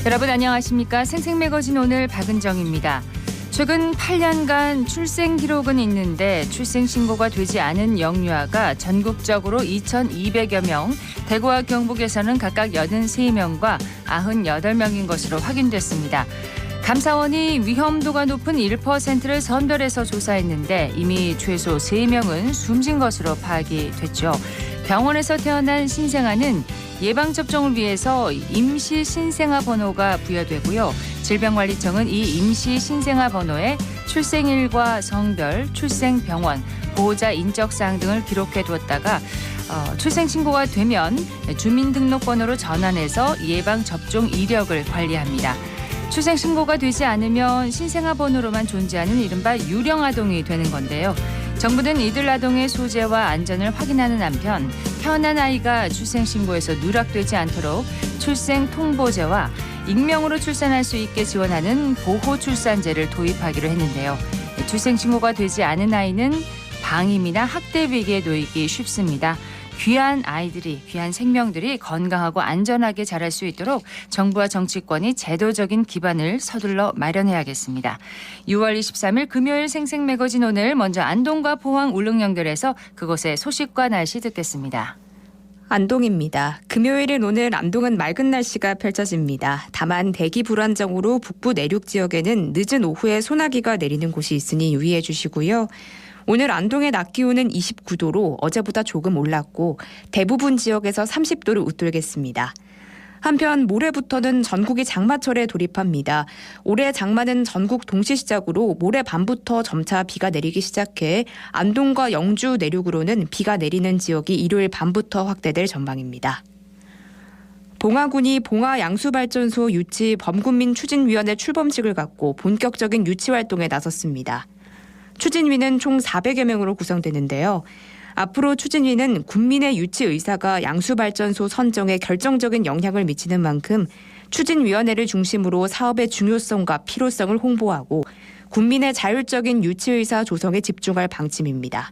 여러분 안녕하십니까? 생생매거진 오늘 박은정입니다. 최근 8년간 출생 기록은 있는데 출생 신고가 되지 않은 영유아가 전국적으로 2,200여 명, 대구와 경북에서는 각각 83명과 98명인 것으로 확인됐습니다. 감사원이 위험도가 높은 1%를 선별해서 조사했는데 이미 최소 3명은 숨진 것으로 파악이 됐죠. 병원에서 태어난 신생아는 예방접종을 위해서 임시 신생아 번호가 부여되고요. 질병관리청은 이 임시 신생아 번호에 출생일과 성별, 출생병원, 보호자 인적사항 등을 기록해 두었다가 출생신고가 되면 주민등록번호로 전환해서 예방접종 이력을 관리합니다. 출생신고가 되지 않으면 신생아 번호로만 존재하는 이른바 유령아동이 되는 건데요. 정부는 이들 아동의 소재와 안전을 확인하는 한편 태어난 아이가 출생신고에서 누락되지 않도록 출생통보제와 익명으로 출산할 수 있게 지원하는 보호출산제를 도입하기로 했는데요. 출생신고가 되지 않은 아이는 방임이나 학대 위기에 놓이기 쉽습니다. 귀한 아이들이, 귀한 생명들이 건강하고 안전하게 자랄 수 있도록 정부와 정치권이 제도적인 기반을 서둘러 마련해야겠습니다. 6월 23일 금요일 생생매거진 오늘 먼저 안동과 포항 울릉 연결해서 그곳의 소식과 날씨 듣겠습니다. 안동입니다. 금요일인 오늘 안동은 맑은 날씨가 펼쳐집니다. 다만 대기 불안정으로 북부 내륙 지역에는 늦은 오후에 소나기가 내리는 곳이 있으니 유의해 주시고요. 오늘 안동의 낮 기온은 29도로 어제보다 조금 올랐고 대부분 지역에서 30도를 웃돌겠습니다. 한편 모레부터는 전국이 장마철에 돌입합니다. 올해 장마는 전국 동시 시작으로 모레 밤부터 점차 비가 내리기 시작해 안동과 영주 내륙으로는 비가 내리는 지역이 일요일 밤부터 확대될 전망입니다. 봉화군이 봉화양수발전소 유치 범군민 추진위원회 출범식을 갖고 본격적인 유치 활동에 나섰습니다. 추진위는 총 400여 명으로 구성되는데요. 앞으로 추진위는 군민의 유치 의사가 양수발전소 선정에 결정적인 영향을 미치는 만큼 추진위원회를 중심으로 사업의 중요성과 필요성을 홍보하고 군민의 자율적인 유치 의사 조성에 집중할 방침입니다.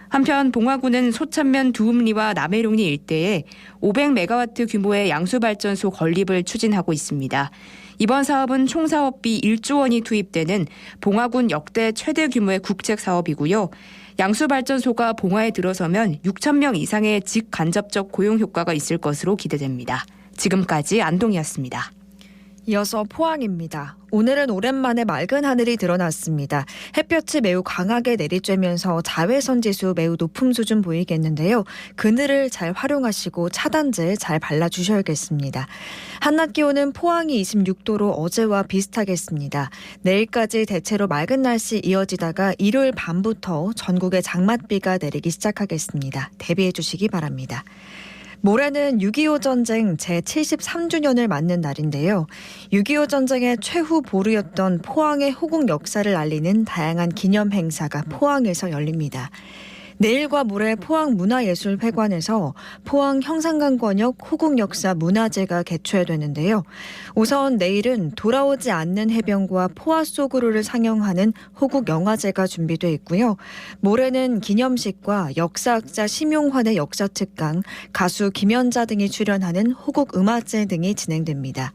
한편 봉화군은 소천면 두읍리와 남해룡리 일대에 500메가와트 규모의 양수발전소 건립을 추진하고 있습니다. 이번 사업은 총 사업비 1조 원이 투입되는 봉화군 역대 최대 규모의 국책 사업이고요. 양수발전소가 봉화에 들어서면 6,000명 이상의 직간접적 고용 효과가 있을 것으로 기대됩니다. 지금까지 안동이었습니다. 이어서 포항입니다. 오늘은 오랜만에 맑은 하늘이 드러났습니다. 햇볕이 매우 강하게 내리쬐면서 자외선 지수 매우 높은 수준 보이겠는데요. 그늘을 잘 활용하시고 차단제 잘 발라주셔야겠습니다. 한낮 기온은 포항이 26도로 어제와 비슷하겠습니다. 내일까지 대체로 맑은 날씨 이어지다가 일요일 밤부터 전국에 장맛비가 내리기 시작하겠습니다. 대비해 주시기 바랍니다. 모레는 6.25 전쟁 제73주년을 맞는 날인데요. 6.25 전쟁의 최후 보루였던 포항의 호국 역사를 알리는 다양한 기념 행사가 포항에서 열립니다. 내일과 모레 포항문화예술회관에서 포항 형상강권역 호국역사 문화제가 개최되는데요. 우선 내일은 돌아오지 않는 해병과 포화 속으로를 상영하는 호국영화제가 준비돼 있고요. 모레는 기념식과 역사학자 심용환의 역사특강, 가수 김연자 등이 출연하는 호국음악제 등이 진행됩니다.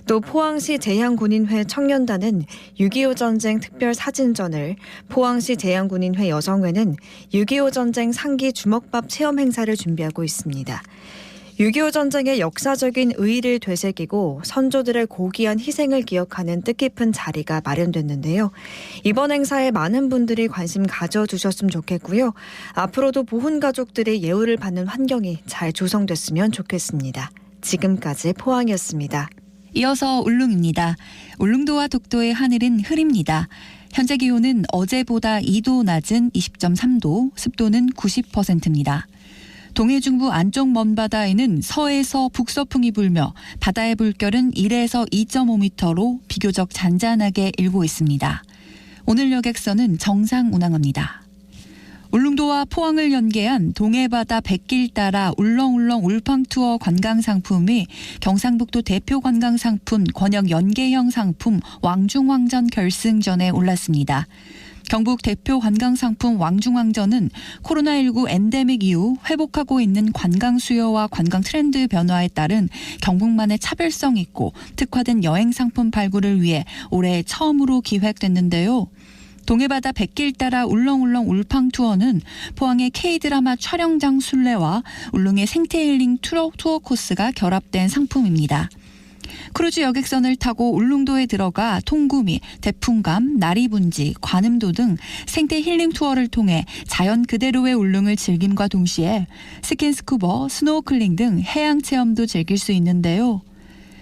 또 포항시 제향군인회 청년단은 6.25 전쟁 특별 사진전을, 포항시 제향군인회 여성회는 6.25 전쟁 상기 주먹밥 체험 행사를 준비하고 있습니다. 6.25 전쟁의 역사적인 의의를 되새기고 선조들의 고귀한 희생을 기억하는 뜻깊은 자리가 마련됐는데요. 이번 행사에 많은 분들이 관심 가져주셨으면 좋겠고요. 앞으로도 보훈 가족들의 예우를 받는 환경이 잘 조성됐으면 좋겠습니다. 지금까지 포항이었습니다. 이어서 울릉입니다. 울릉도와 독도의 하늘은 흐립니다. 현재 기온은 어제보다 2도 낮은 20.3도, 습도는 90%입니다. 동해 중부 안쪽 먼바다에는 서에서 북서풍이 불며 바다의 물결은 1에서 2.5m로 비교적 잔잔하게 일고 있습니다. 오늘 여객선은 정상 운항합니다. 울릉도와 포항을 연계한 동해바다 백길 따라 울렁울렁 울팡투어 관광상품이 경상북도 대표 관광상품 권역 연계형 상품 왕중왕전 결승전에 올랐습니다. 경북 대표 관광상품 왕중왕전은 코로나19 엔데믹 이후 회복하고 있는 관광 수요와 관광 트렌드 변화에 따른 경북만의 차별성 있고 특화된 여행 상품 발굴을 위해 올해 처음으로 기획됐는데요. 동해바다 백길 따라 울렁울렁 울팡 투어는 포항의 K드라마 촬영장 순례와 울릉의 생태 힐링 투어 코스가 결합된 상품입니다. 크루즈 여객선을 타고 울릉도에 들어가 통구미, 대풍감, 나리분지, 관음도 등 생태 힐링 투어를 통해 자연 그대로의 울릉을 즐김과 동시에 스킨스쿠버, 스노클링 등 해양 체험도 즐길 수 있는데요.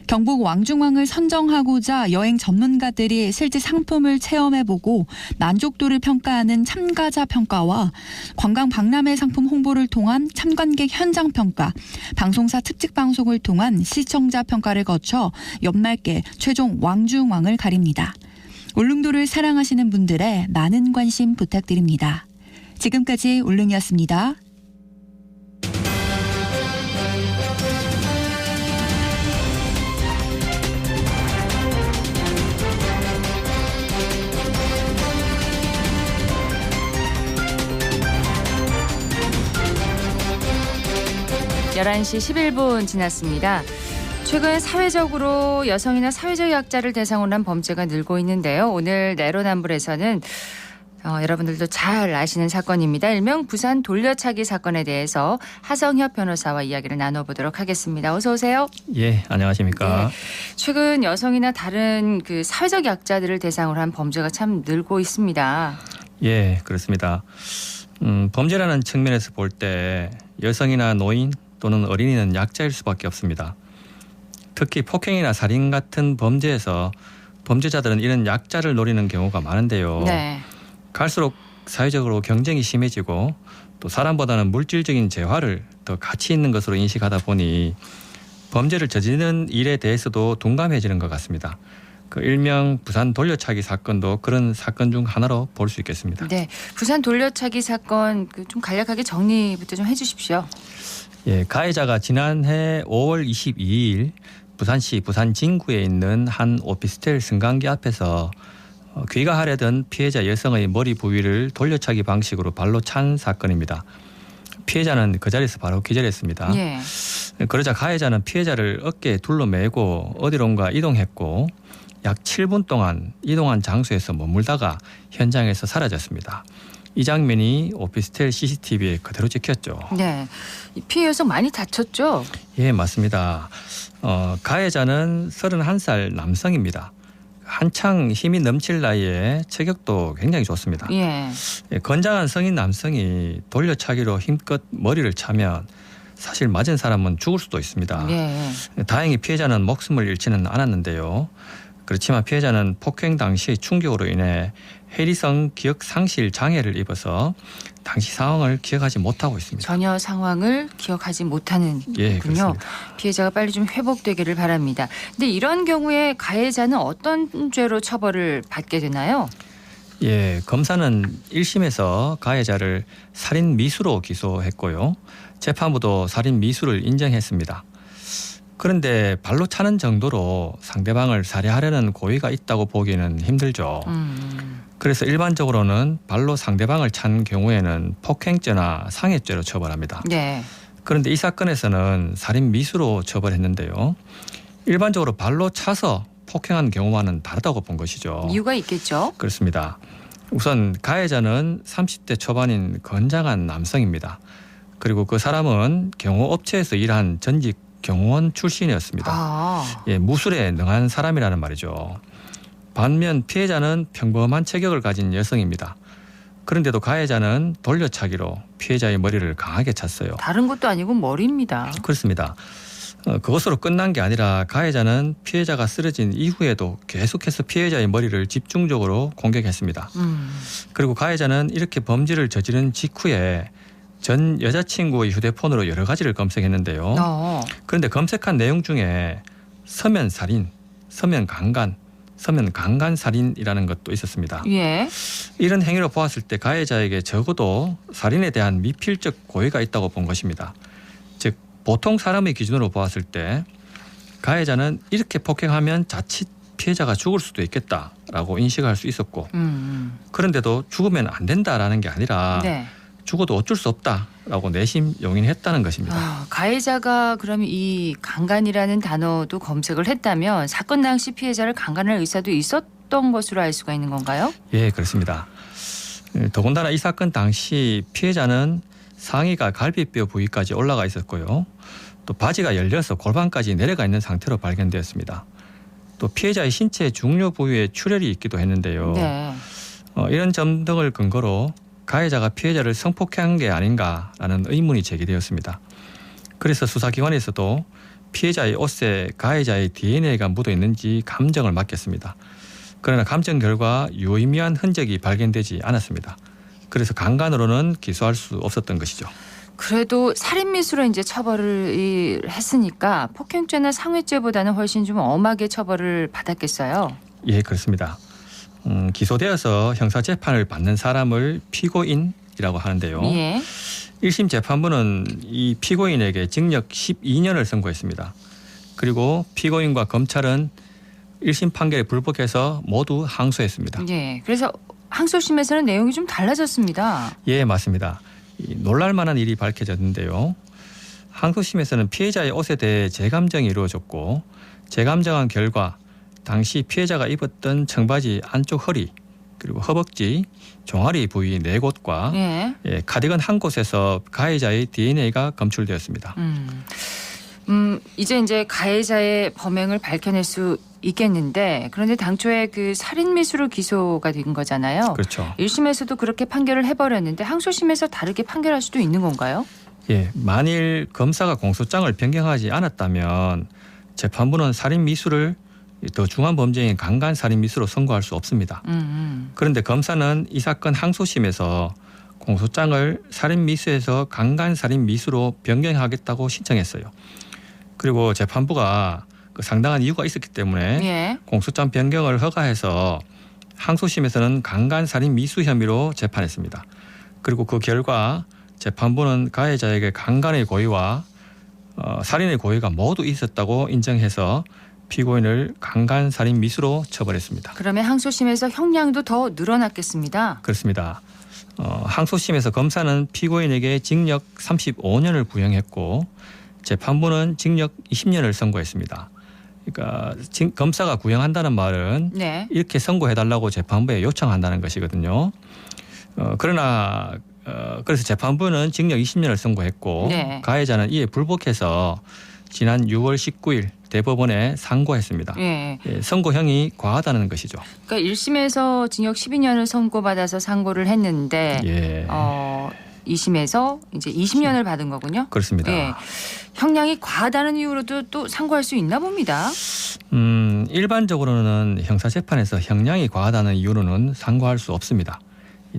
경북 왕중왕을 선정하고자 여행 전문가들이 실제 상품을 체험해보고 만족도를 평가하는 참가자 평가와 관광 박람회 상품 홍보를 통한 참관객 현장 평가, 방송사 특집 방송을 통한 시청자 평가를 거쳐 연말께 최종 왕중왕을 가립니다. 울릉도를 사랑하시는 분들의 많은 관심 부탁드립니다. 지금까지 울릉이었습니다. (11시 11분) 지났습니다. 최근 사회적으로 여성이나 사회적 약자를 대상으로 한 범죄가 늘고 있는데요. 오늘 내로남불에서는 여러분들도 잘 아시는 사건입니다. 일명 부산 돌려차기 사건에 대해서 하성협 변호사와 이야기를 나눠보도록 하겠습니다. 어서 오세요. 예, 안녕하십니까. 네, 최근 여성이나 다른 그 사회적 약자들을 대상으로 한 범죄가 참 늘고 있습니다. 예, 그렇습니다. 범죄라는 측면에서 볼 때 여성이나 노인 또는 어린이는 약자일 수밖에 없습니다. 특히 폭행이나 살인 같은 범죄에서 범죄자들은 이런 약자를 노리는 경우가 많은데요. 네. 갈수록 사회적으로 경쟁이 심해지고 또 사람보다는 물질적인 재화를 더 가치 있는 것으로 인식하다 보니 범죄를 저지르는 일에 대해서도 둔감해지는 것 같습니다. 그 일명 부산 돌려차기 사건도 그런 사건 중 하나로 볼 수 있겠습니다. 네, 부산 돌려차기 사건 좀 간략하게 정리부터 좀 해주십시오. 예, 가해자가 지난해 5월 22일 부산시 부산 진구에 있는 한 오피스텔 승강기 앞에서 귀가하려던 피해자 여성의 머리 부위를 돌려차기 방식으로 발로 찬 사건입니다. 피해자는 그 자리에서 바로 기절했습니다. 예. 그러자 가해자는 피해자를 어깨에 둘러매고 어디론가 이동했고 약 7분 동안 이동한 장소에서 머물다가 현장에서 사라졌습니다. 이 장면이 오피스텔 CCTV에 그대로 찍혔죠. 네, 이 피해 여성 많이 다쳤죠? 예, 맞습니다. 가해자는 31살 남성입니다. 한창 힘이 넘칠 나이에 체격도 굉장히 좋습니다. 예. 건장한 성인 남성이 돌려차기로 힘껏 머리를 차면 사실 맞은 사람은 죽을 수도 있습니다. 예. 다행히 피해자는 목숨을 잃지는 않았는데요. 그렇지만 피해자는 폭행 당시 충격으로 인해 해리성 기억 상실 장애를 입어서 당시 상황을 기억하지 못하고 있습니다. 전혀 상황을 기억하지 못하는군요. 예, 그렇습니다. 피해자가 빨리 좀 회복되기를 바랍니다. 근데 이런 경우에 가해자는 어떤 죄로 처벌을 받게 되나요? 예, 검사는 1심에서 가해자를 살인 미수로 기소했고요. 재판부도 살인 미수를 인정했습니다. 그런데 발로 차는 정도로 상대방을 살해하려는 고의가 있다고 보기는 힘들죠. 그래서 일반적으로는 발로 상대방을 찬 경우에는 폭행죄나 상해죄로 처벌합니다. 네. 그런데 이 사건에서는 살인 미수로 처벌했는데요. 일반적으로 발로 차서 폭행한 경우와는 다르다고 본 것이죠. 이유가 있겠죠? 그렇습니다. 우선 가해자는 30대 초반인 건장한 남성입니다. 그리고 그 사람은 경호업체에서 일한 전직 경호원 출신이었습니다. 예, 무술에 능한 사람이라는 말이죠. 반면 피해자는 평범한 체격을 가진 여성입니다. 그런데도 가해자는 돌려차기로 피해자의 머리를 강하게 찼어요. 다른 것도 아니고 머리입니다. 그렇습니다. 그것으로 끝난 게 아니라 가해자는 피해자가 쓰러진 이후에도 계속해서 피해자의 머리를 집중적으로 공격했습니다. 그리고 가해자는 이렇게 범죄를 저지른 직후에 전 여자친구의 휴대폰으로 여러 가지를 검색했는데요. 그런데 검색한 내용 중에 서면 살인, 서면 강간, 서면 강간 살인이라는 것도 있었습니다. 예. 이런 행위로 보았을 때 가해자에게 적어도 살인에 대한 미필적 고의가 있다고 본 것입니다. 즉 보통 사람의 기준으로 보았을 때 가해자는 이렇게 폭행하면 자칫 피해자가 죽을 수도 있겠다 된다라고 인식할 수 있었고 그런데도 죽으면 안 된다라는 게 아니라 네. 죽어도 어쩔 수 없다라고 내심 용인했다는 것입니다. 가해자가 그러면 이 강간이라는 단어도 검색을 했다면 사건 당시 피해자를 강간할 의사도 있었던 것으로 알 수가 있는 건가요? 예, 그렇습니다. 더군다나 이 사건 당시 피해자는 상의가 갈비뼈 부위까지 올라가 있었고요. 또 바지가 열려서 골반까지 내려가 있는 상태로 발견되었습니다. 또 피해자의 신체 중요 부위에 출혈이 있기도 했는데요. 네. 이런 점 등을 근거로 가해자가 피해자를 성폭행한 게 아닌가라는 의문이 제기되었습니다. 그래서 수사기관에서도 피해자의 옷에 가해자의 DNA가 묻어 있는지 감정을 맡겼습니다. 그러나 감정 결과 유의미한 흔적이 발견되지 않았습니다. 그래서 강간으로는 기소할 수 없었던 것이죠. 그래도 살인미수로 이제 처벌을 했으니까 폭행죄나 상해죄보다는 훨씬 좀 엄하게 처벌을 받았겠어요. 예, 그렇습니다. 기소되어서 형사재판을 받는 사람을 피고인이라고 하는데요. 예. 1심 재판부는 이 피고인에게 징역 12년을 선고했습니다. 그리고 피고인과 검찰은 1심 판결에 불복해서 모두 항소했습니다. 예. 그래서 항소심에서는 내용이 좀 달라졌습니다. 예, 맞습니다. 놀랄만한 일이 밝혀졌는데요. 항소심에서는 피해자의 옷에 대해 재감정이 이루어졌고 재감정한 결과 당시 피해자가 입었던 청바지 안쪽 허리 그리고 허벅지, 종아리 부위 4곳과 예. 카디건 한 곳에서 가해자의 DNA가 검출되었습니다. 이제 가해자의 범행을 밝혀낼 수 있겠는데 그런데 당초에 그 살인미수로 기소가 된 거잖아요. 그렇죠. 1심에서도 그렇게 판결을 해버렸는데 항소심에서 다르게 판결할 수도 있는 건가요? 예, 만일 검사가 공소장을 변경하지 않았다면 재판부는 살인미수를 더 중한 범죄인 강간 살인미수로 선고할 수 없습니다. 그런데 검사는 이 사건 항소심에서 공소장을 살인미수에서 강간 살인미수로 변경하겠다고 신청했어요. 그리고 재판부가 그 상당한 이유가 있었기 때문에 예. 공소장 변경을 허가해서 항소심에서는 강간 살인미수 혐의로 재판했습니다. 그리고 그 결과 재판부는 가해자에게 강간의 고의와 살인의 고의가 모두 있었다고 인정해서 피고인을 강간 살인 미수로 처벌했습니다. 그러면 항소심에서 형량도 더 늘어났겠습니다. 그렇습니다. 항소심에서 검사는 피고인에게 징역 35년을 구형했고 재판부는 징역 20년을 선고했습니다. 그러니까 검사가 구형한다는 말은 네. 이렇게 선고해달라고 재판부에 요청한다는 것이거든요. 그러나 그래서 재판부는 징역 20년을 선고했고 네. 가해자는 이에 불복해서 지난 6월 19일 대법원에 상고했습니다. 예. 선고형이 과하다는 것이죠. 그러니까 1심에서 징역 12년을 선고받아서 상고를 했는데 예. 2심에서 이제 20년을 받은 거군요. 그렇습니다. 예. 형량이 과하다는 이유로도 또 상고할 수 있나 봅니다. 일반적으로는 형사재판에서 형량이 과하다는 이유로는 상고할 수 없습니다.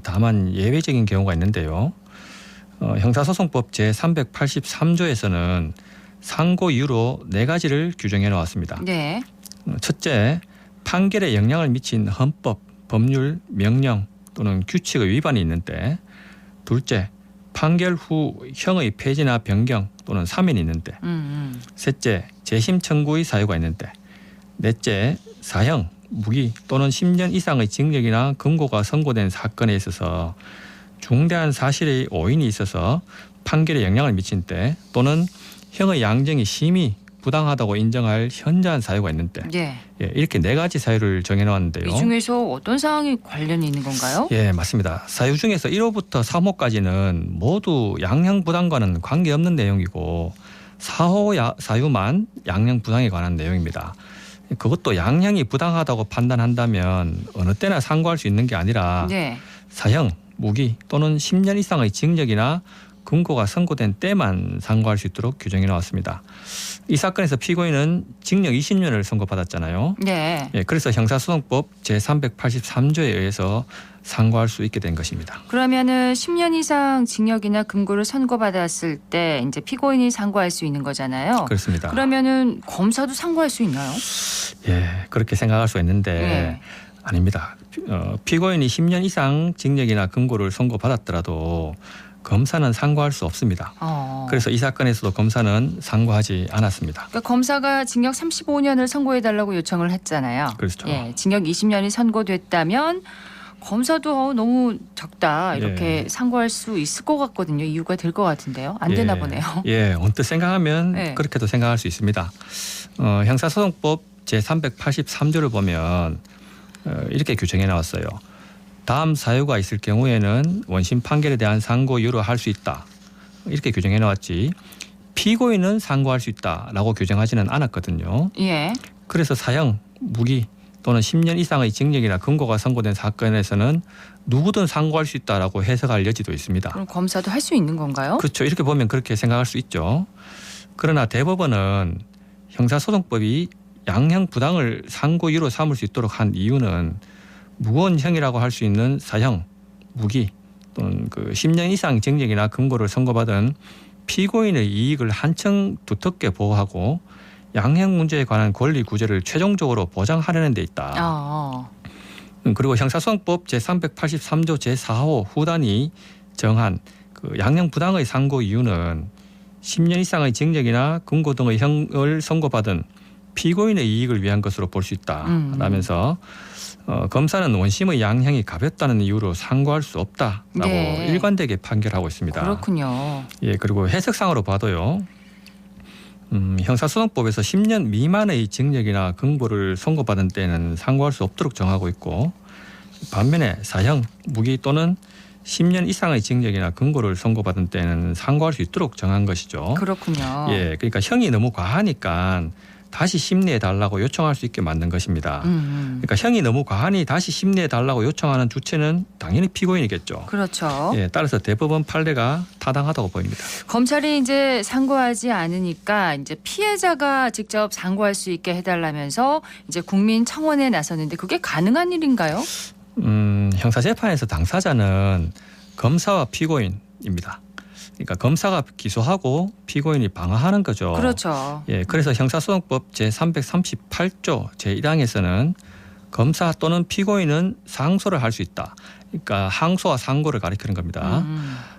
다만 예외적인 경우가 있는데요. 형사소송법 제383조에서는 상고 이유로 4가지를 규정해 놓았습니다. 네. 첫째, 판결에 영향을 미친 헌법, 법률, 명령 또는 규칙의 위반이 있는 때. 둘째, 판결 후 형의 폐지나 변경 또는 사면이 있는 때. 셋째, 재심 청구의 사유가 있는 때. 넷째, 사형, 무기 또는 10년 이상의 징역이나 금고가 선고된 사건에 있어서 중대한 사실의 오인이 있어서 판결에 영향을 미친 때 또는 형의 양정이 심히 부당하다고 인정할 현저한 사유가 있는 때. 예. 이렇게 4가지 사유를 정해놓았는데요. 이 중에서 어떤 사항이 관련이 있는 건가요? 예, 맞습니다. 사유 중에서 1호부터 3호까지는 모두 양형부당과는 관계없는 내용이고 4호 사유만 양형부당에 관한 내용입니다. 그것도 양형이 부당하다고 판단한다면 어느 때나 상고할 수 있는 게 아니라 네. 사형, 무기 또는 10년 이상의 징역이나 금고가 선고된 때만 상고할 수 있도록 규정해 나왔습니다. 이 사건에서 피고인은 징역 20년을 선고받았잖아요. 네. 예, 그래서 형사소송법 제383조에 의해서 상고할 수 있게 된 것입니다. 그러면은 10년 이상 징역이나 금고를 선고받았을 때 이제 피고인이 상고할 수 있는 거잖아요. 그렇습니다. 그러면은 검사도 상고할 수 있나요? 예, 그렇게 생각할 수 있는데 네. 아닙니다. 피고인이 10년 이상 징역이나 금고를 선고받았더라도 검사는 상고할 수 없습니다. 그래서 이 사건에서도 검사는 상고하지 않았습니다. 그러니까 검사가 징역 35년을 선고해달라고 요청을 했잖아요. 그렇죠. 예, 징역 20년이 선고됐다면 검사도 너무 적다 이렇게 상고할 수 있을 것 같거든요. 이유가 될 것 같은데요. 안 되나 보네요. 예, 언뜻 생각하면 네. 그렇게도 생각할 수 있습니다. 형사소송법 제383조를 보면 이렇게 규정해 나왔어요. 다음 사유가 있을 경우에는 원심 판결에 대한 상고 이유로 할 수 있다. 이렇게 규정해 나왔지 피고인은 상고할 수 있다라고 규정하지는 않았거든요. 예. 그래서 사형, 무기 또는 10년 이상의 징역이나 금고가 선고된 사건에서는 누구든 상고할 수 있다라고 해석할 여지도 있습니다. 그럼 검사도 할 수 있는 건가요? 그렇죠. 이렇게 보면 그렇게 생각할 수 있죠. 그러나 대법원은 형사소송법이 양형 부당을 상고 이유로 삼을 수 있도록 한 이유는 무거운 형이라고 할 수 있는 사형, 무기 또는 그 10년 이상 징역이나 금고를 선고받은 피고인의 이익을 한층 두텁게 보호하고 양형 문제에 관한 권리 구제를 최종적으로 보장하려는 데 있다. 그리고 형사소송법 제383조 제4호 후단이 정한 그 양형 부당의 상고 이유는 10년 이상의 징역이나 금고 등의 형을 선고받은 피고인의 이익을 위한 것으로 볼 수 있다라면서 검사는 원심의 양형이 가볍다는 이유로 상고할 수 없다라고 네. 일관되게 판결하고 있습니다. 그렇군요. 예, 그리고 해석상으로 봐도요. 형사소송법에서 10년 미만의 징역이나 금고를 선고받은 때는 상고할 수 없도록 정하고 있고 반면에 사형, 무기 또는 10년 이상의 징역이나 금고를 선고받은 때는 상고할 수 있도록 정한 것이죠. 그렇군요. 예, 그러니까 형이 너무 과하니까 다시 심리해 달라고 요청할 수 있게 만든 것입니다. 그러니까 형이 너무 과하니 다시 심리해 달라고 요청하는 주체는 당연히 피고인이겠죠. 그렇죠. 예, 따라서 대법원 판례가 타당하다고 보입니다. 검찰이 이제 상고하지 않으니까 이제 피해자가 직접 상고할 수 있게 해달라면서 이제 국민 청원에 나섰는데 그게 가능한 일인가요? 형사재판에서 당사자는 검사와 피고인입니다. 그러니까 검사가 기소하고 피고인이 방어하는 거죠. 그렇죠. 예, 그래서 형사소송법 제338조 제1항에서는 검사 또는 피고인은 상소를 할 수 있다. 그러니까 항소와 상고를 가리키는 겁니다.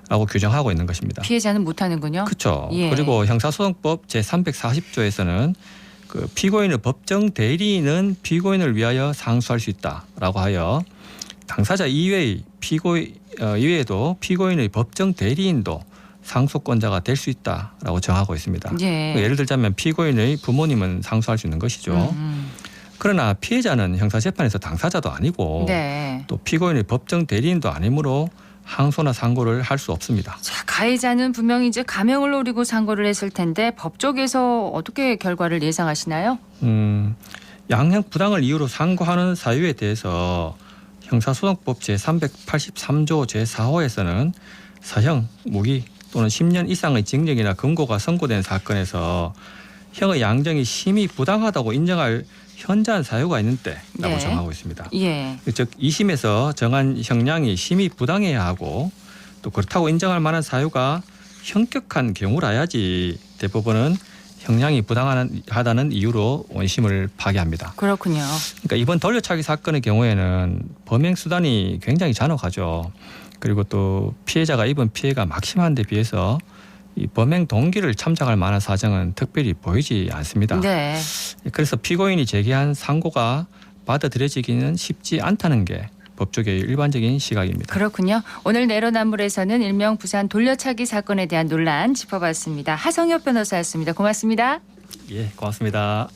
라고 규정하고 있는 것입니다. 피해자는 못하는군요. 그렇죠. 예. 그리고 형사소송법 제340조에서는 그 피고인의 법정 대리인은 피고인을 위하여 상소할 수 있다라고 하여 당사자 이외의 이외에도 피고인의 법정 대리인도 상소권자가 될 수 있다라고 정하고 있습니다. 예. 예를 들자면 피고인의 부모님은 상소할 수 있는 것이죠. 그러나 피해자는 형사재판에서 당사자도 아니고 네. 또 피고인의 법정 대리인도 아니므로 항소나 상고를 할 수 없습니다. 자, 가해자는 분명히 이제 가명을 노리고 상고를 했을 텐데 법 쪽에서 어떻게 결과를 예상하시나요? 양형 부당을 이유로 상고하는 사유에 대해서 형사소송법 제383조 제4호에서는 사형, 무기 또는 10년 이상의 징역이나 금고가 선고된 사건에서 형의 양정이 심히 부당하다고 인정할 현저한 사유가 있는 때라고 네. 정하고 있습니다. 예. 즉 2심에서 정한 형량이 심히 부당해야 하고 또 그렇다고 인정할 만한 사유가 현격한 경우라야지 대법원은 형량이 부당하다는 이유로 원심을 파기합니다. 그렇군요. 그러니까 이번 돌려차기 사건의 경우에는 범행 수단이 굉장히 잔혹하죠. 그리고 또 피해자가 입은 피해가 막심한 데 비해서 이 범행 동기를 참작할 만한 사정은 특별히 보이지 않습니다. 네. 그래서 피고인이 제기한 상고가 받아들여지기는 쉽지 않다는 게 법조계의 일반적인 시각입니다. 그렇군요. 오늘 내로남불에서는 일명 부산 돌려차기 사건에 대한 논란 짚어봤습니다. 하성엽 변호사였습니다. 고맙습니다. 예, 고맙습니다.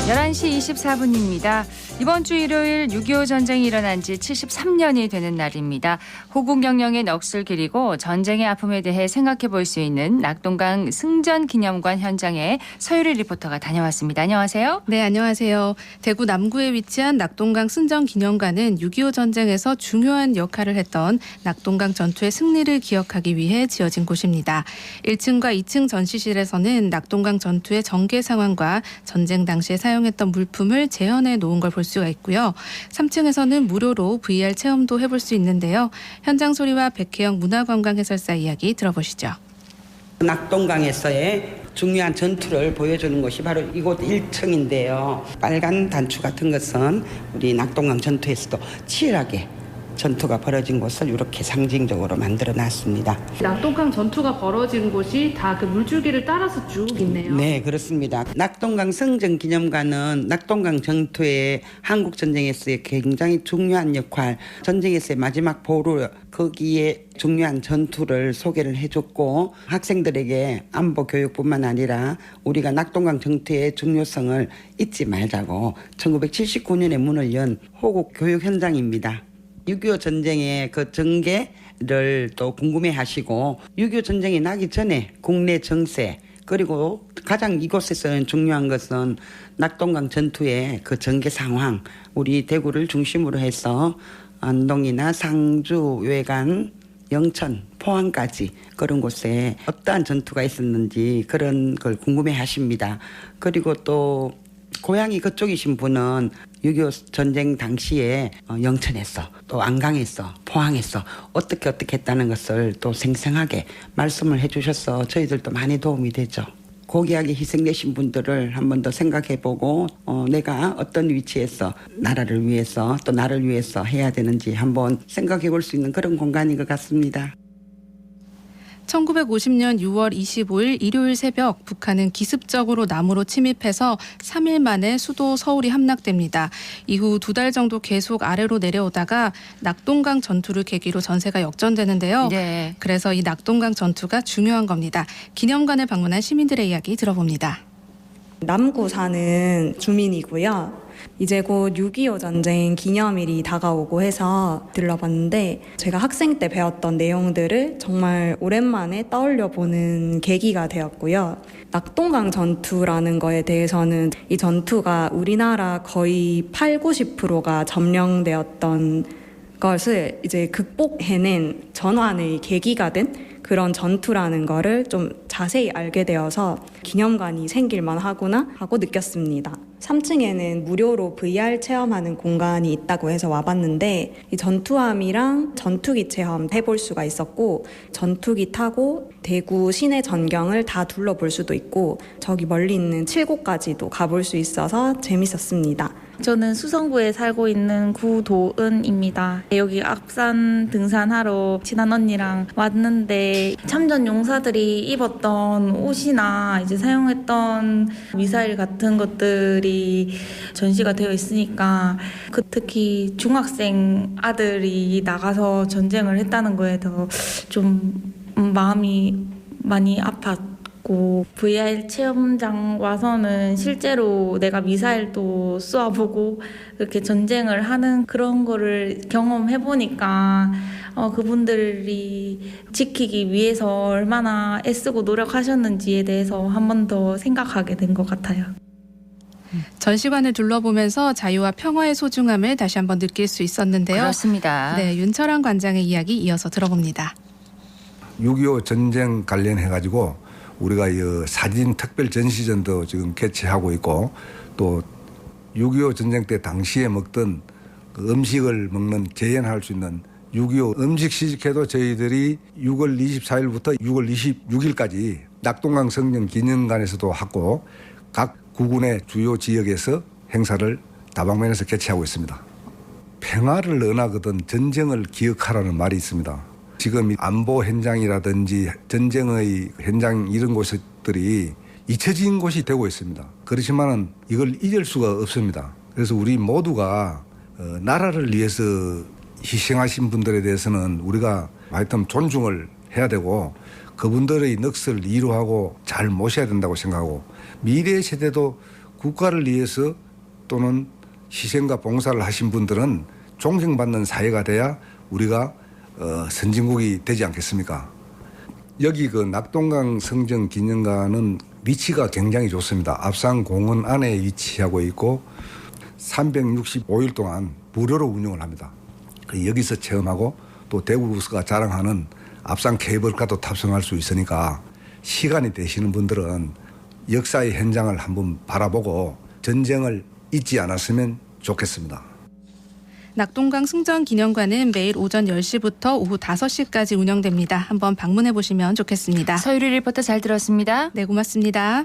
(11시 24분입니다) 이번 주 일요일 6.25 전쟁이 일어난 지 73년이 되는 날입니다. 호국 영령의 넋을 기리고 전쟁의 아픔에 대해 생각해 볼 수 있는 낙동강 승전기념관 현장에 서유리 리포터가 다녀왔습니다. 안녕하세요. 네, 안녕하세요. 대구 남구에 위치한 낙동강 승전기념관은 6.25 전쟁에서 중요한 역할을 했던 낙동강 전투의 승리를 기억하기 위해 지어진 곳입니다. 1층과 2층 전시실에서는 낙동강 전투의 전개 상황과 전쟁 당시에 사용했던 물품을 재현해 놓은 걸 볼 수가 있고요. 3층에서는 무료로 VR 체험도 해볼 수 있는데요. 현장 소리와 백혜영 문화관광 해설사 이야기 들어보시죠. 낙동강에서의 중요한 전투를 보여주는 곳이 바로 이곳 1층인데요. 빨간 단추 같은 것은 우리 낙동강 전투에서도 치열하게 전투가 벌어진 곳을 이렇게 상징적으로 만들어 놨습니다. 낙동강 전투가 벌어진 곳이 다 그 물줄기를 따라서 쭉 있네요. 네, 그렇습니다. 낙동강 승전기념관은 낙동강 전투의 한국 전쟁에서의 굉장히 중요한 역할, 전쟁에서의 마지막 보루, 거기에 중요한 전투를 소개를 해줬고 학생들에게 안보 교육뿐만 아니라 우리가 낙동강 전투의 중요성을 잊지 말자고 1979년에 문을 연 호국 교육 현장입니다. 6.25 전쟁의 그 전개를 또 궁금해하시고 6.25 전쟁이 나기 전에 국내 정세 그리고 가장 이곳에서는 중요한 것은 낙동강 전투의 그 전개 상황, 우리 대구를 중심으로 해서 안동이나 상주, 외관, 영천, 포항까지 그런 곳에 어떠한 전투가 있었는지 그런 걸 궁금해하십니다. 그리고 또 고향이 그쪽이신 분은 6.25 전쟁 당시에 영천에서 또 안강에서 포항에서 어떻게 했다는 것을 또 생생하게 말씀을 해주셔서 저희들도 많이 도움이 되죠. 고귀하게 희생되신 분들을 한 번 더 생각해보고 내가 어떤 위치에서 나라를 위해서 또 나를 위해서 해야 되는지 한번 생각해볼 수 있는 그런 공간인 것 같습니다. 1950년 6월 25일 일요일 새벽 북한은 기습적으로 남으로 침입해서 3일 만에 수도 서울이 함락됩니다. 이후 2달 정도 계속 아래로 내려오다가 낙동강 전투를 계기로 전세가 역전되는데요. 네. 그래서 이 낙동강 전투가 중요한 겁니다. 기념관을 방문한 시민들의 이야기 들어봅니다. 남구 사는 주민이고요. 이제 곧 6.25 전쟁 기념일이 다가오고 해서 들러봤는데 제가 학생 때 배웠던 내용들을 정말 오랜만에 떠올려 보는 계기가 되었고요. 낙동강 전투라는 거에 대해서는 이 전투가 우리나라 거의 80~90%가 점령되었던 것을 이제 극복해낸 전환의 계기가 된 그런 전투라는 거를 좀 자세히 알게 되어서 기념관이 생길만 하구나 하고 느꼈습니다. 3층에는 무료로 VR 체험하는 공간이 있다고 해서 와봤는데 이 전투함이랑 전투기 체험 해볼 수가 있었고 전투기 타고 대구 시내 전경을 다 둘러볼 수도 있고 저기 멀리 있는 칠곡까지도 가볼 수 있어서 재밌었습니다. 저는 수성구에 살고 있는 구도은입니다. 여기 앞산 등산하러 친한 언니랑 왔는데 참전 용사들이 입었던 옷이나 이제 사용했던 미사일 같은 것들이 전시가 되어 있으니까 특히 중학생 아들이 나가서 전쟁을 했다는 거에 더 좀 마음이 많이 아팠고 VR 체험장 와서는 실제로 내가 미사일도 쏘아보고 그렇게 전쟁을 하는 그런 거를 경험해보니까 그분들이 지키기 위해서 얼마나 애쓰고 노력하셨는지에 대해서 한 번 더 생각하게 된 것 같아요. 전시관을 둘러보면서 자유와 평화의 소중함을 다시 한번 느낄 수 있었는데요. 그렇습니다. 네, 윤철환 관장의 이야기 이어서 들어봅니다. 6.25 전쟁 관련해가지고 우리가 이 사진 특별 전시전도 지금 개최하고 있고 또 6.25 전쟁 때 당시에 먹던 그 음식을 먹는 재현할 수 있는 6.25 음식 시식회도 저희들이 6월 24일부터 6월 26일까지 낙동강 성전 기념관에서도 하고 각 구군의 주요 지역에서 행사를 다방면에서 개최하고 있습니다. 평화를 원하거든 전쟁을 기억하라는 말이 있습니다. 지금 안보 현장이라든지 전쟁의 현장 이런 곳들이 잊혀진 곳이 되고 있습니다. 그렇지만은 이걸 잊을 수가 없습니다. 그래서 우리 모두가 나라를 위해서 희생하신 분들에 대해서는 우리가 하여튼 존중을 해야 되고 그분들의 넋을 이루하고 잘 모셔야 된다고 생각하고 미래 세대도 국가를 위해서 또는 희생과 봉사를 하신 분들은 존경받는 사회가 돼야 우리가 선진국이 되지 않겠습니까? 여기 그 낙동강 성전 기념관은 위치가 굉장히 좋습니다. 앞산 공원 안에 위치하고 있고 365일 동안 무료로 운영을 합니다. 여기서 체험하고 또 대구부스가 자랑하는 앞산 케이블카도 탑승할 수 있으니까 시간이 되시는 분들은 역사의 현장을 한번 바라보고 전쟁을 잊지 않았으면 좋겠습니다. 낙동강 승전기념관은 매일 오전 10시부터 오후 5시까지 운영됩니다. 한번 방문해 보시면 좋겠습니다. 서유리 리포터 잘 들었습니다. 네, 고맙습니다.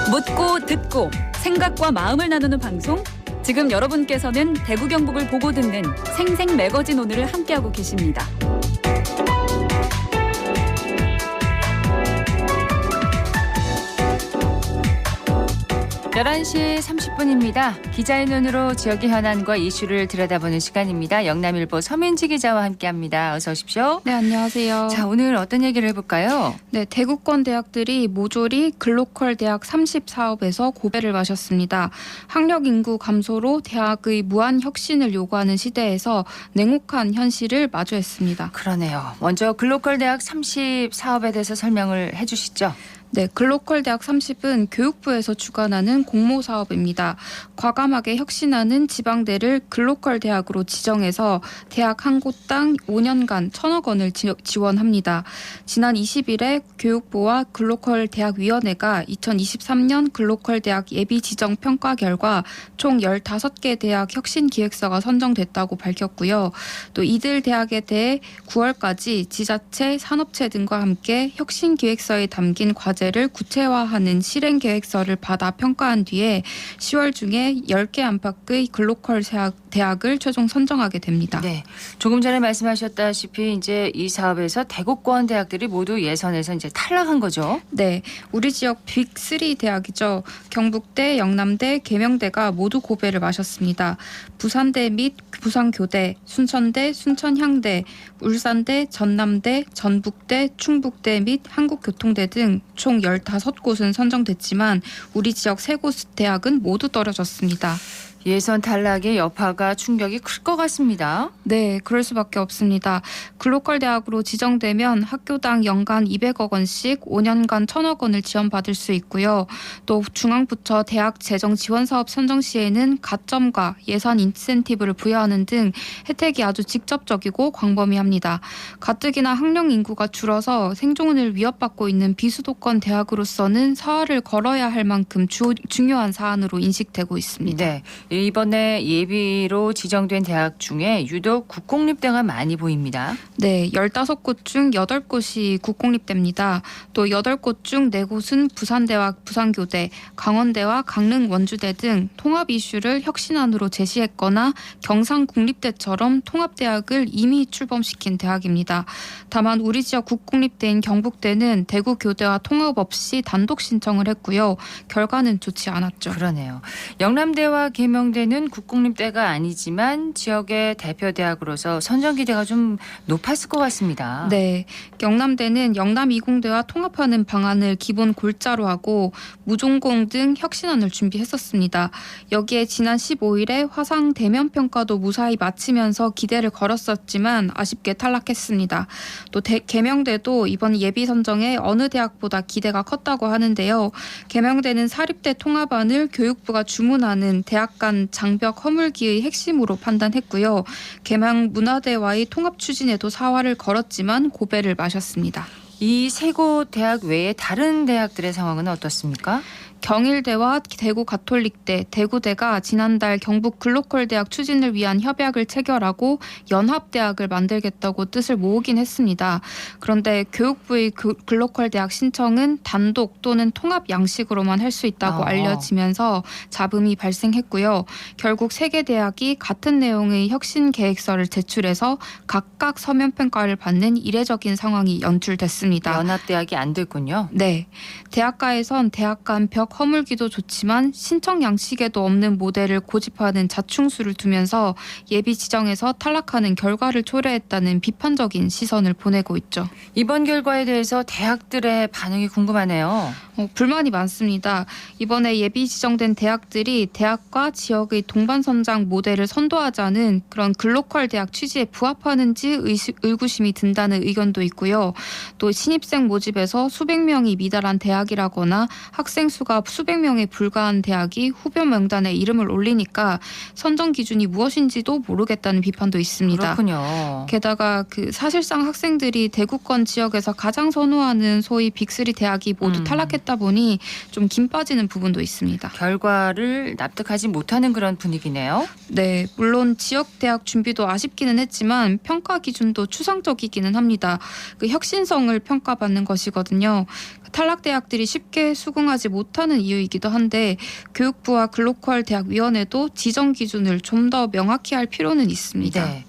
묻고 듣고 생각과 마음을 나누는 방송. 지금 여러분께서는 대구 경북을 보고 듣는 생생 매거진 오늘을 함께하고 계십니다. 11시 30분입니다. 기자의 눈으로 지역의 현안과 이슈를 들여다보는 시간입니다. 영남일보 서민지 기자와 함께합니다. 어서 오십시오. 네, 안녕하세요. 자, 오늘 어떤 얘기를 해볼까요? 네, 대구권 대학들이 모조리 글로컬 대학 30 사업에서 고배를 마셨습니다. 학력 인구 감소로 대학의 무한 혁신을 요구하는 시대에서 냉혹한 현실을 마주했습니다. 그러네요. 먼저 글로컬 대학 30 사업에 대해서 설명을 해주시죠. 네, 글로컬 대학 30은 교육부에서 주관하는 공모 사업입니다. 과감하게 혁신하는 지방대를 글로컬 대학으로 지정해서 대학 한 곳당 5년간 1,000억 원을 지원합니다. 지난 20일에 교육부와 글로컬 대학위원회가 2023년 글로컬 대학 예비 지정 평가 결과 총 15개 대학 혁신 기획서가 선정됐다고 밝혔고요. 또 이들 대학에 대해 9월까지 지자체, 산업체 등과 함께 혁신 기획서에 담긴 과제를 구체화하는 실행 계획서를 받아 평가한 뒤에 10월 중에 10개 안팎의 글로컬 대학을 최종 선정하게 됩니다. 네, 조금 전에 말씀하셨다시피 이제 이 사업에서 대구권 대학들이 모두 예선에서 이제 탈락한 거죠. 네, 우리 지역 빅3 대학이죠. 경북대, 영남대, 계명대가 모두 고배를 마셨습니다. 부산대 및 부산교대, 순천대, 순천향대, 울산대, 전남대, 전북대, 충북대 및 한국교통대 등 총 15곳은 선정됐지만 우리 지역 3곳 대학은 모두 떨어졌습니다. 예선 탈락의 여파가 충격이 클 것 같습니다. 네, 그럴 수밖에 없습니다. 글로컬 대학으로 지정되면 학교당 연간 200억 원씩 5년간 1,000억 원을 지원받을 수 있고요. 또 중앙부처 대학 재정 지원 사업 선정 시에는 가점과 예산 인센티브를 부여하는 등 혜택이 아주 직접적이고 광범위합니다. 가뜩이나 학령 인구가 줄어서 생존을 위협받고 있는 비수도권 대학으로서는 서화를 걸어야 할 만큼 중요한 사안으로 인식되고 있습니다. 네. 이번에 예비로 지정된 대학 중에 유독 국공립대가 많이 보입니다. 네, 15곳 중 8곳이 국공립대입니다. 또 8곳 중 4곳은 부산대와 부산교대, 강원대와 강릉 원주대 등 통합 이슈를 혁신안으로 제시했거나 경상국립대처럼 통합대학을 이미 출범시킨 대학입니다. 다만 우리 지역 국공립대인 경북대는 대구교대와 통합 없이 단독 신청을 했고요. 결과는 좋지 않았죠. 그러네요. 영남대와 계명대는 국공립대가 아니지만 지역의 대표 대학으로서 선정 기대가 좀 높았을 것 같습니다. 네, 영남대는 영남이공대와 통합하는 방안을 기본 골자로 하고 무종공 등 혁신안을 준비했었습니다. 여기에 지난 15일에 화상 대면 평가도 무사히 마치면서 기대를 걸었었지만 아쉽게 탈락했습니다. 또 계명대도 이번 예비 선정에 어느 대학보다 기대가 컸다고 하는데요. 계명대는 사립대 통합안을 교육부가 주문하는 대학 간 장벽 허물기의 핵심으로 판단했고요. 계명 문화대와의 통합 추진에도 사활을 걸었지만 고배를 마셨습니다. 이 세 곳 대학 외에 다른 대학들의 상황은 어떻습니까? 경일대와 대구 가톨릭대, 대구대가 지난달 경북 글로컬 대학 추진을 위한 협약을 체결하고 연합대학을 만들겠다고 뜻을 모으긴 했습니다. 그런데 교육부의 글로컬 대학 신청은 단독 또는 통합 양식으로만 할 수 있다고 알려지면서 잡음이 발생했고요. 결국 3개 대학이 같은 내용의 혁신 계획서를 제출해서 각각 서면 평가를 받는 이례적인 상황이 연출됐습니다. 연합대학이 안 됐군요. 네, 대학가에선 대학 간 벽 허물기도 좋지만 신청 양식에도 없는 모델을 고집하는 자충수를 두면서 예비 지정에서 탈락하는 결과를 초래했다는 비판적인 시선을 보내고 있죠. 이번 결과에 대해서 대학들의 반응이 궁금하네요. 불만이 많습니다. 이번에 예비 지정된 대학들이 대학과 지역의 동반 선장 모델을 선도하자는 그런 글로컬 대학 취지에 부합하는지 의구심이 든다는 의견도 있고요. 또 신입생 모집에서 수백 명이 미달한 대학이라거나 학생 수가 수가 수백 명에 불과한 대학이 후보 명단에 이름을 올리니까 선정 기준이 무엇인지도 모르겠다는 비판도 있습니다. 그렇군요. 게다가 사실상 학생들이 대구권 지역에서 가장 선호하는 소위 빅3 대학이 모두 탈락했다 보니 좀 김 빠지는 부분도 있습니다. 결과를 납득하지 못하는 그런 분위기네요. 네, 물론 지역 대학 준비도 아쉽기는 했지만 평가 기준도 추상적이기는 합니다. 혁신성을 평가받는 것이거든요. 탈락 대학들이 쉽게 수긍하지 못하는 이유이기도 한데 교육부와 글로컬 대학위원회도 지정 기준을 좀 더 명확히 할 필요는 있습니다. 네.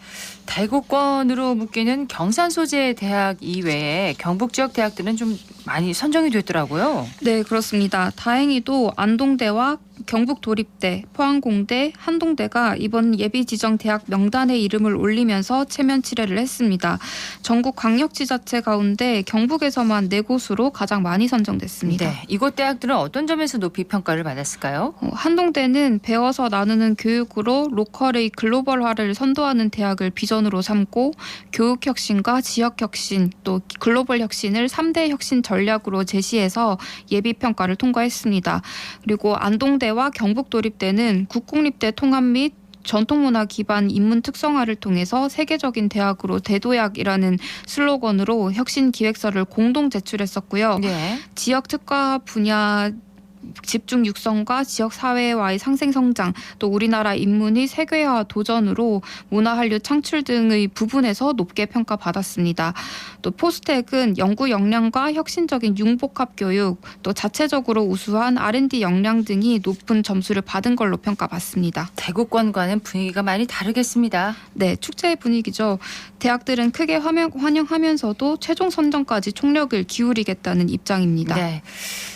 대구권으로 묶이는 경산 소재 대학 이외에 경북 지역 대학들은 좀 많이 선정이 됐더라고요. 네, 그렇습니다. 다행히도 안동대와 경북도립대, 포항공대, 한동대가 이번 예비 지정 대학 명단에 이름을 올리면서 체면 치레를 했습니다. 전국 광역지자체 가운데 경북에서만 4곳으로 가장 많이 선정됐습니다. 네, 이곳 대학들은 어떤 점에서 높이 평가를 받았을까요? 한동대는 배워서 나누는 교육으로 로컬의 글로벌화를 선도하는 대학을 비전으로 삼고 교육혁신과 지역혁신 또 글로벌 혁신을 3대 혁신 전략으로 제시해서 예비평가를 통과했습니다. 그리고 안동대와 경북도립대는 국공립대 통합 및 전통문화 기반 인문 특성화를 통해서 세계적인 대학으로 대도약이라는 슬로건으로 혁신 기획서를 공동 제출했었고요. 네. 지역 특화 분야 집중 육성과 지역 사회와의 상생 성장, 또 우리나라 인문의 세계화 도전으로 문화 한류 창출 등의 부분에서 높게 평가받았습니다. 또 포스텍은 연구 역량과 혁신적인 융복합 교육, 또 자체적으로 우수한 R&D 역량 등이 높은 점수를 받은 걸로 평가받습니다. 대구권과는 분위기가 많이 다르겠습니다. 네, 축제의 분위기죠. 대학들은 크게 환영하면서도 최종 선정까지 총력을 기울이겠다는 입장입니다. 네.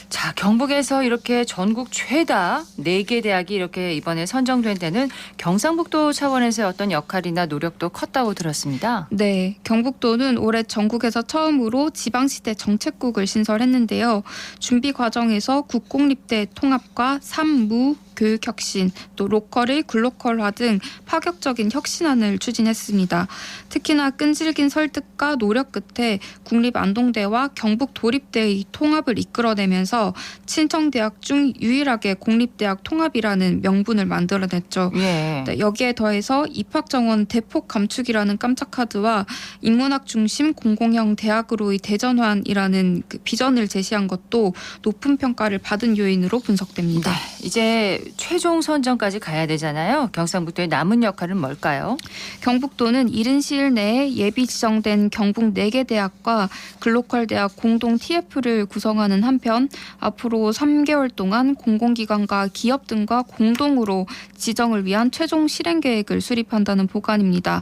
자, 경북에서 이렇게 전국 최다 4개 대학이 이렇게 이번에 선정된 데는 경상북도 차원에서의 어떤 역할이나 노력도 컸다고 들었습니다. 네, 경북도는 올해 전국에서 처음으로 지방시대 정책국을 신설했는데요. 준비 과정에서 국공립대 통합과 산무, 교육혁신, 또 로컬의 글로컬화 등 파격적인 혁신안을 추진했습니다. 특히나 끈질긴 설득과 노력 끝에 국립안동대와 경북도립대의 통합을 이끌어내면서 친청대학 중 유일하게 공립대학 통합이라는 명분을 만들어냈죠. 예. 네, 여기에 더해서 입학정원 대폭 감축이라는 깜짝 카드와 인문학 중심 공공형 대학으로의 대전환이라는 비전을 제시한 것도 높은 평가를 받은 요인으로 분석됩니다. 네, 이제 최종 선정까지 가야 되잖아요. 경상북도의 남은 역할은 뭘까요? 경북도는 이른 시일 내에 예비 지정된 경북 4개 대학과 글로컬 대학 공동 TF를 구성하는 한편 앞으로 3개월 동안 공공기관과 기업 등과 공동으로 지정을 위한 최종 실행 계획을 수립한다는 보관입니다.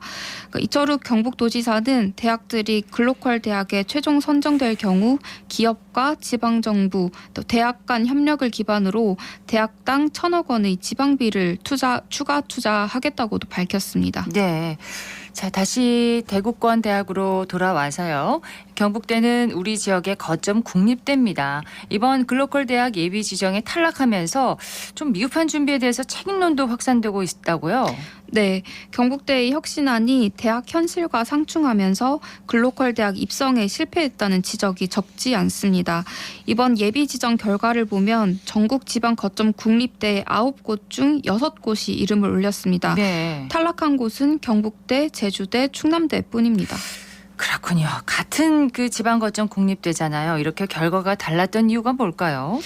이철욱 경북도지사는 대학들이 글로컬 대학에 최종 선정될 경우 기업과 지방정부 또 대학 간 협력을 기반으로 대학당 1,000억 원의 지방비를 추가 투자하겠다고도 밝혔습니다. 네. 자, 다시 대구권 대학으로 돌아와서요. 경북대는 우리 지역의 거점 국립대입니다. 이번 글로컬 대학 예비 지정에 탈락하면서 좀 미흡한 준비에 대해서 책임론도 확산되고 있다고요? 네, 경북대의 혁신안이 대학 현실과 상충하면서 글로컬 대학 입성에 실패했다는 지적이 적지 않습니다. 이번 예비 지정 결과를 보면 전국 지방 거점 국립대 9곳 중 6곳이 이름을 올렸습니다. 네. 탈락한 곳은 경북대, 제주대, 충남대뿐입니다. 그렇군요. 같은 그 지방 거점 국립대잖아요. 이렇게 결과가 달랐던 이유가 뭘까요?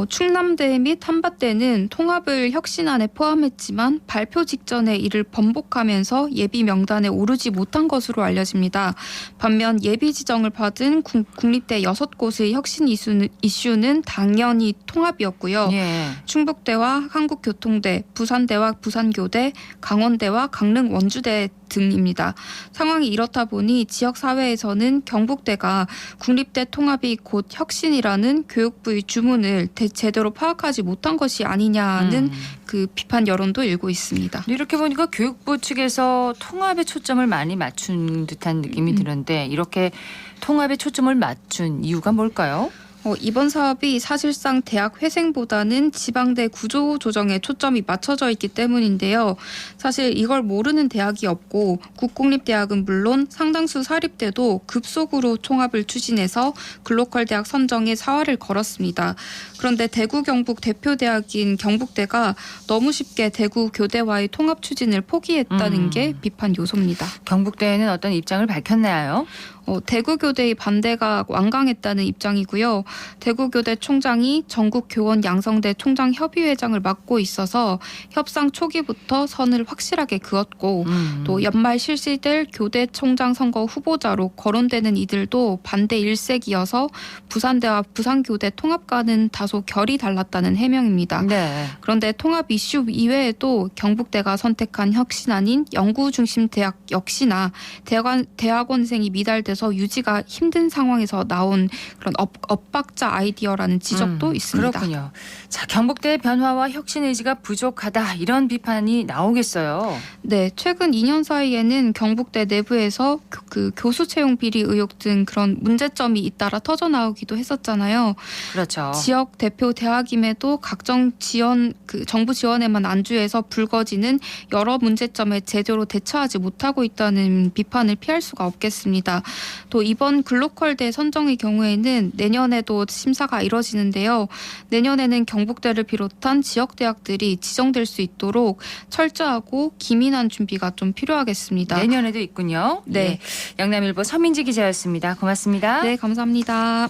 충남대 및 한밭대는 통합을 혁신안에 포함했지만 발표 직전에 이를 번복하면서 예비 명단에 오르지 못한 것으로 알려집니다. 반면 예비 지정을 받은 국립대 6곳의 혁신 이슈는 당연히 통합이었고요. 예. 충북대와 한국교통대, 부산대와 부산교대, 강원대와 강릉 원주대 등입니다. 상황이 이렇다 보니 지역사회에서는 경북대가 국립대 통합이 곧 혁신이라는 교육부의 주문을 제대로 파악하지 못한 것이 아니냐는 그 비판 여론도 일고 있습니다. 이렇게 보니까 교육부 측에서 통합에 초점을 많이 맞춘 듯한 느낌이 드는데 이렇게 통합에 초점을 맞춘 이유가 뭘까요? 이번 사업이 사실상 대학 회생보다는 지방대 구조 조정에 초점이 맞춰져 있기 때문인데요. 사실 이걸 모르는 대학이 없고 국공립대학은 물론 상당수 사립대도 급속으로 총합을 추진해서 글로컬 대학 선정에 사활을 걸었습니다. 그런데 대구 경북 대표대학인 경북대가 너무 쉽게 대구 교대와의 통합 추진을 포기했다는 게 비판 요소입니다. 경북대에는 어떤 입장을 밝혔나요? 대구교대의 반대가 완강했다는 입장이고요. 대구교대 총장이 전국교원 양성대 총장 협의회장을 맡고 있어서 협상 초기부터 선을 확실하게 그었고 또 연말 실시될 교대 총장 선거 후보자로 거론되는 이들도 반대 일색이어서 부산대와 부산교대 통합과는 다소 결이 달랐다는 해명입니다. 네. 그런데 통합 이슈 이외에도 경북대가 선택한 혁신안인 연구중심 대학 역시나 대학원생이 미달돼서 유지가 힘든 상황에서 나온 그런 엇박자 아이디어라는 지적도 있습니다. 그렇군요. 자, 경북대의 변화와 혁신 의지가 부족하다 이런 비판이 나오겠어요. 네, 최근 2년 사이에는 경북대 내부에서 그 교수 채용 비리 의혹 등 그런 문제점이 잇따라 터져 나오기도 했었잖아요. 그렇죠. 지역 대표 대학임에도 각종 지원 정부 지원에만 안주해서 불거지는 여러 문제점에 제대로 대처하지 못하고 있다는 비판을 피할 수가 없겠습니다. 또 이번 글로컬대 선정의 경우에는 내년에도 심사가 이뤄지는데요. 내년에는 경북대를 비롯한 지역 대학들이 지정될 수 있도록 철저하고 기민한 준비가 좀 필요하겠습니다. 내년에도 있군요. 네. 예. 영남일보 서민지 기자였습니다. 고맙습니다. 네, 감사합니다.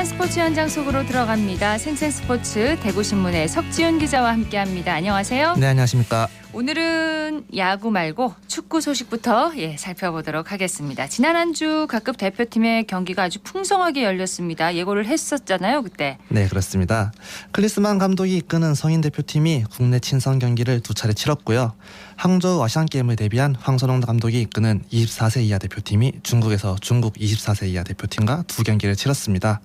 스포츠 현장 속으로 들어갑니다. 생생스포츠 대구신문의 석지훈 기자와 함께합니다. 안녕하세요. 네, 안녕하십니까. 오늘은 야구 말고 축구 소식부터 살펴보도록 하겠습니다. 지난 한 주 각급 대표팀의 경기가 아주 풍성하게 열렸습니다. 예고를 했었잖아요, 그때. 네, 그렇습니다. 클리스만 감독이 이끄는 성인 대표팀이 국내 친선 경기를 2차례 치렀고요. 항저우 아시안게임을 대비한 황선홍 감독이 이끄는 24세 이하 대표팀이 중국에서 중국 24세 이하 대표팀과 2경기를 치렀습니다.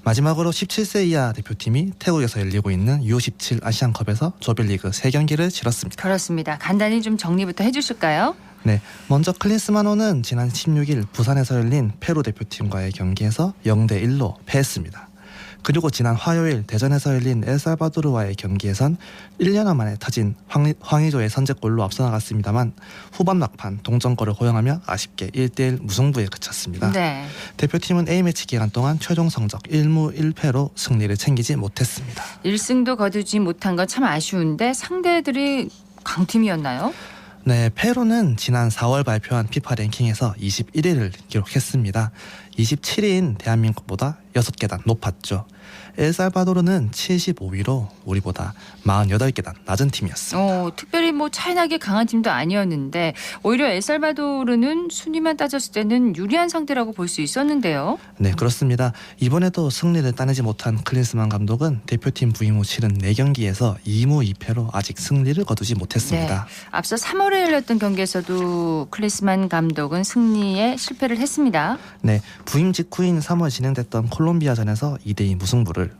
마지막으로 17세 이하 대표팀이 태국에서 열리고 있는 U17 아시안컵에서 조별리그 3경기를 치렀습니다. 그렇습니다. 간단히 좀 정리부터 해주실까요? 네, 먼저 클린스만호는 지난 16일 부산에서 열린 페루 대표팀과의 경기에서 0대1로 패했습니다. 그리고 지난 화요일 대전에서 열린 엘살바도르와의 경기에선 1년 만에 터진 황의조의 선제골로 앞서 나갔습니다만 후반 막판 동점골을 허용하며 아쉽게 1대1 무승부에 그쳤습니다. 네. 대표팀은 A매치 기간 동안 최종 성적 1무 1패로 승리를 챙기지 못했습니다. 1승도 거두지 못한 건 참 아쉬운데 상대들이 강팀이었나요? 네, 페루는 지난 4월 발표한 피파 랭킹에서 21위를 기록했습니다. 27위인 대한민국보다 6계단 높았죠. 엘살바도르는 75위로 우리보다 48계단 낮은 팀이었습니다. 특별히 차이나게 강한 팀도 아니었는데 오히려 엘살바도르는 순위만 따졌을 때는 유리한 상대라고 볼 수 있었는데요. 네, 그렇습니다. 이번에도 승리를 따내지 못한 클린스만 감독은 대표팀 부임 후 치른 4경기에서 2무 2패로 아직 승리를 거두지 못했습니다. 네, 앞서 3월에 열렸던 경기에서도 클린스만 감독은 승리에 실패를 했습니다. 네, 부임 직후인 3월 진행됐던 콜롬비아전에서 2대2 무승부를,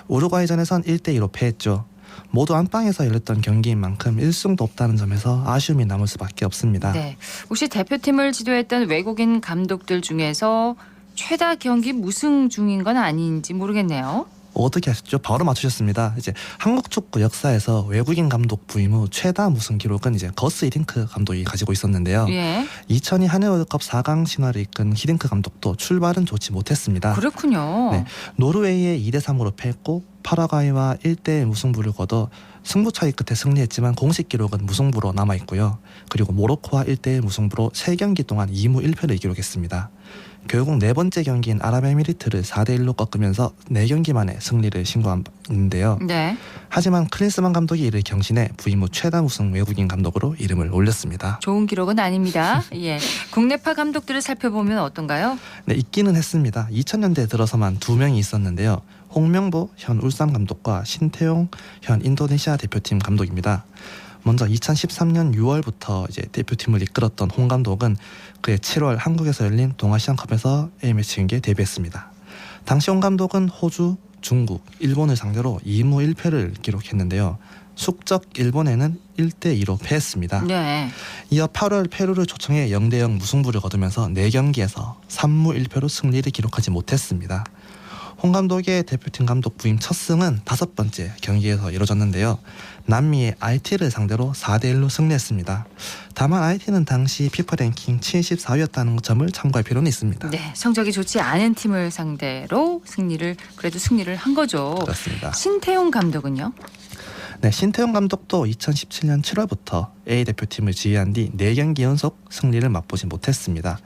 우루과이전에선 1대2로 패했죠. 모두 안방에서 열렸던 경기인 만큼 1승도 없다는 점에서 아쉬움이 남을 수밖에 없습니다. 네, 혹시 대표팀을 지도했던 외국인 감독들 중에서 최다 경기 무승 중인 건 아닌지 모르겠네요. 어떻게 하셨죠? 바로 맞추셨습니다. 이제 한국 축구 역사에서 외국인 감독 부임 후 최다 무승 기록은 이제 거스 히딩크 감독이 가지고 있었는데요. 예. 2002 한일 월드컵 4강 신화를 이끈 히딩크 감독도 출발은 좋지 못했습니다. 그렇군요. 네, 노르웨이에 2대3으로 패했고 파라과이와 1대 무승부를 거둬 승부 차이 끝에 승리했지만 공식 기록은 무승부로 남아있고요. 그리고 모로코와 1대1 무승부로 3경기 동안 2무 1패를 기록했습니다. 결국 4번째 경기인 아랍에미리트를 4대1로 꺾으면서 4경기 만에 승리를 신고했는데요. 네. 하지만 클린스만 감독이 이를 경신해 부임 후 최다 우승 외국인 감독으로 이름을 올렸습니다. 좋은 기록은 아닙니다. 예. 국내파 감독들을 살펴보면 어떤가요? 네, 있기는 했습니다. 2000년대에 들어서만 2명이 있었는데요. 홍명보 현 울산 감독과 신태용 현 인도네시아 대표팀 감독입니다. 먼저 2013년 6월부터 이제 대표팀을 이끌었던 홍 감독은 그해 7월 한국에서 열린 동아시안컵에서 A매치 경기에 데뷔했습니다. 당시 홍 감독은 호주, 중국, 일본을 상대로 2무 1패를 기록했는데요. 숙적 일본에는 1대2로 패했습니다. 네. 이어 8월 페루를 초청해 0대0 무승부를 거두면서 4경기에서 3무 1패로 승리를 기록하지 못했습니다. 홍 감독의 대표팀 감독 부임 첫 승은 5번째 경기에서 이뤄졌는데요. 남미의 IT를 상대로 4대1로 승리했습니다. 다만 IT는 당시 피파 랭킹 74위였다는 점을 참고할 필요는 있습니다. 네, 성적이 좋지 않은 팀을 상대로 그래도 승리를 한 거죠. 그렇습니다. 신태용 감독은요? 네, 신태용 감독도 2017년 7월부터 A 대표팀을 지휘한 뒤 4경기 연속 승리를 맛보지 못했습니다.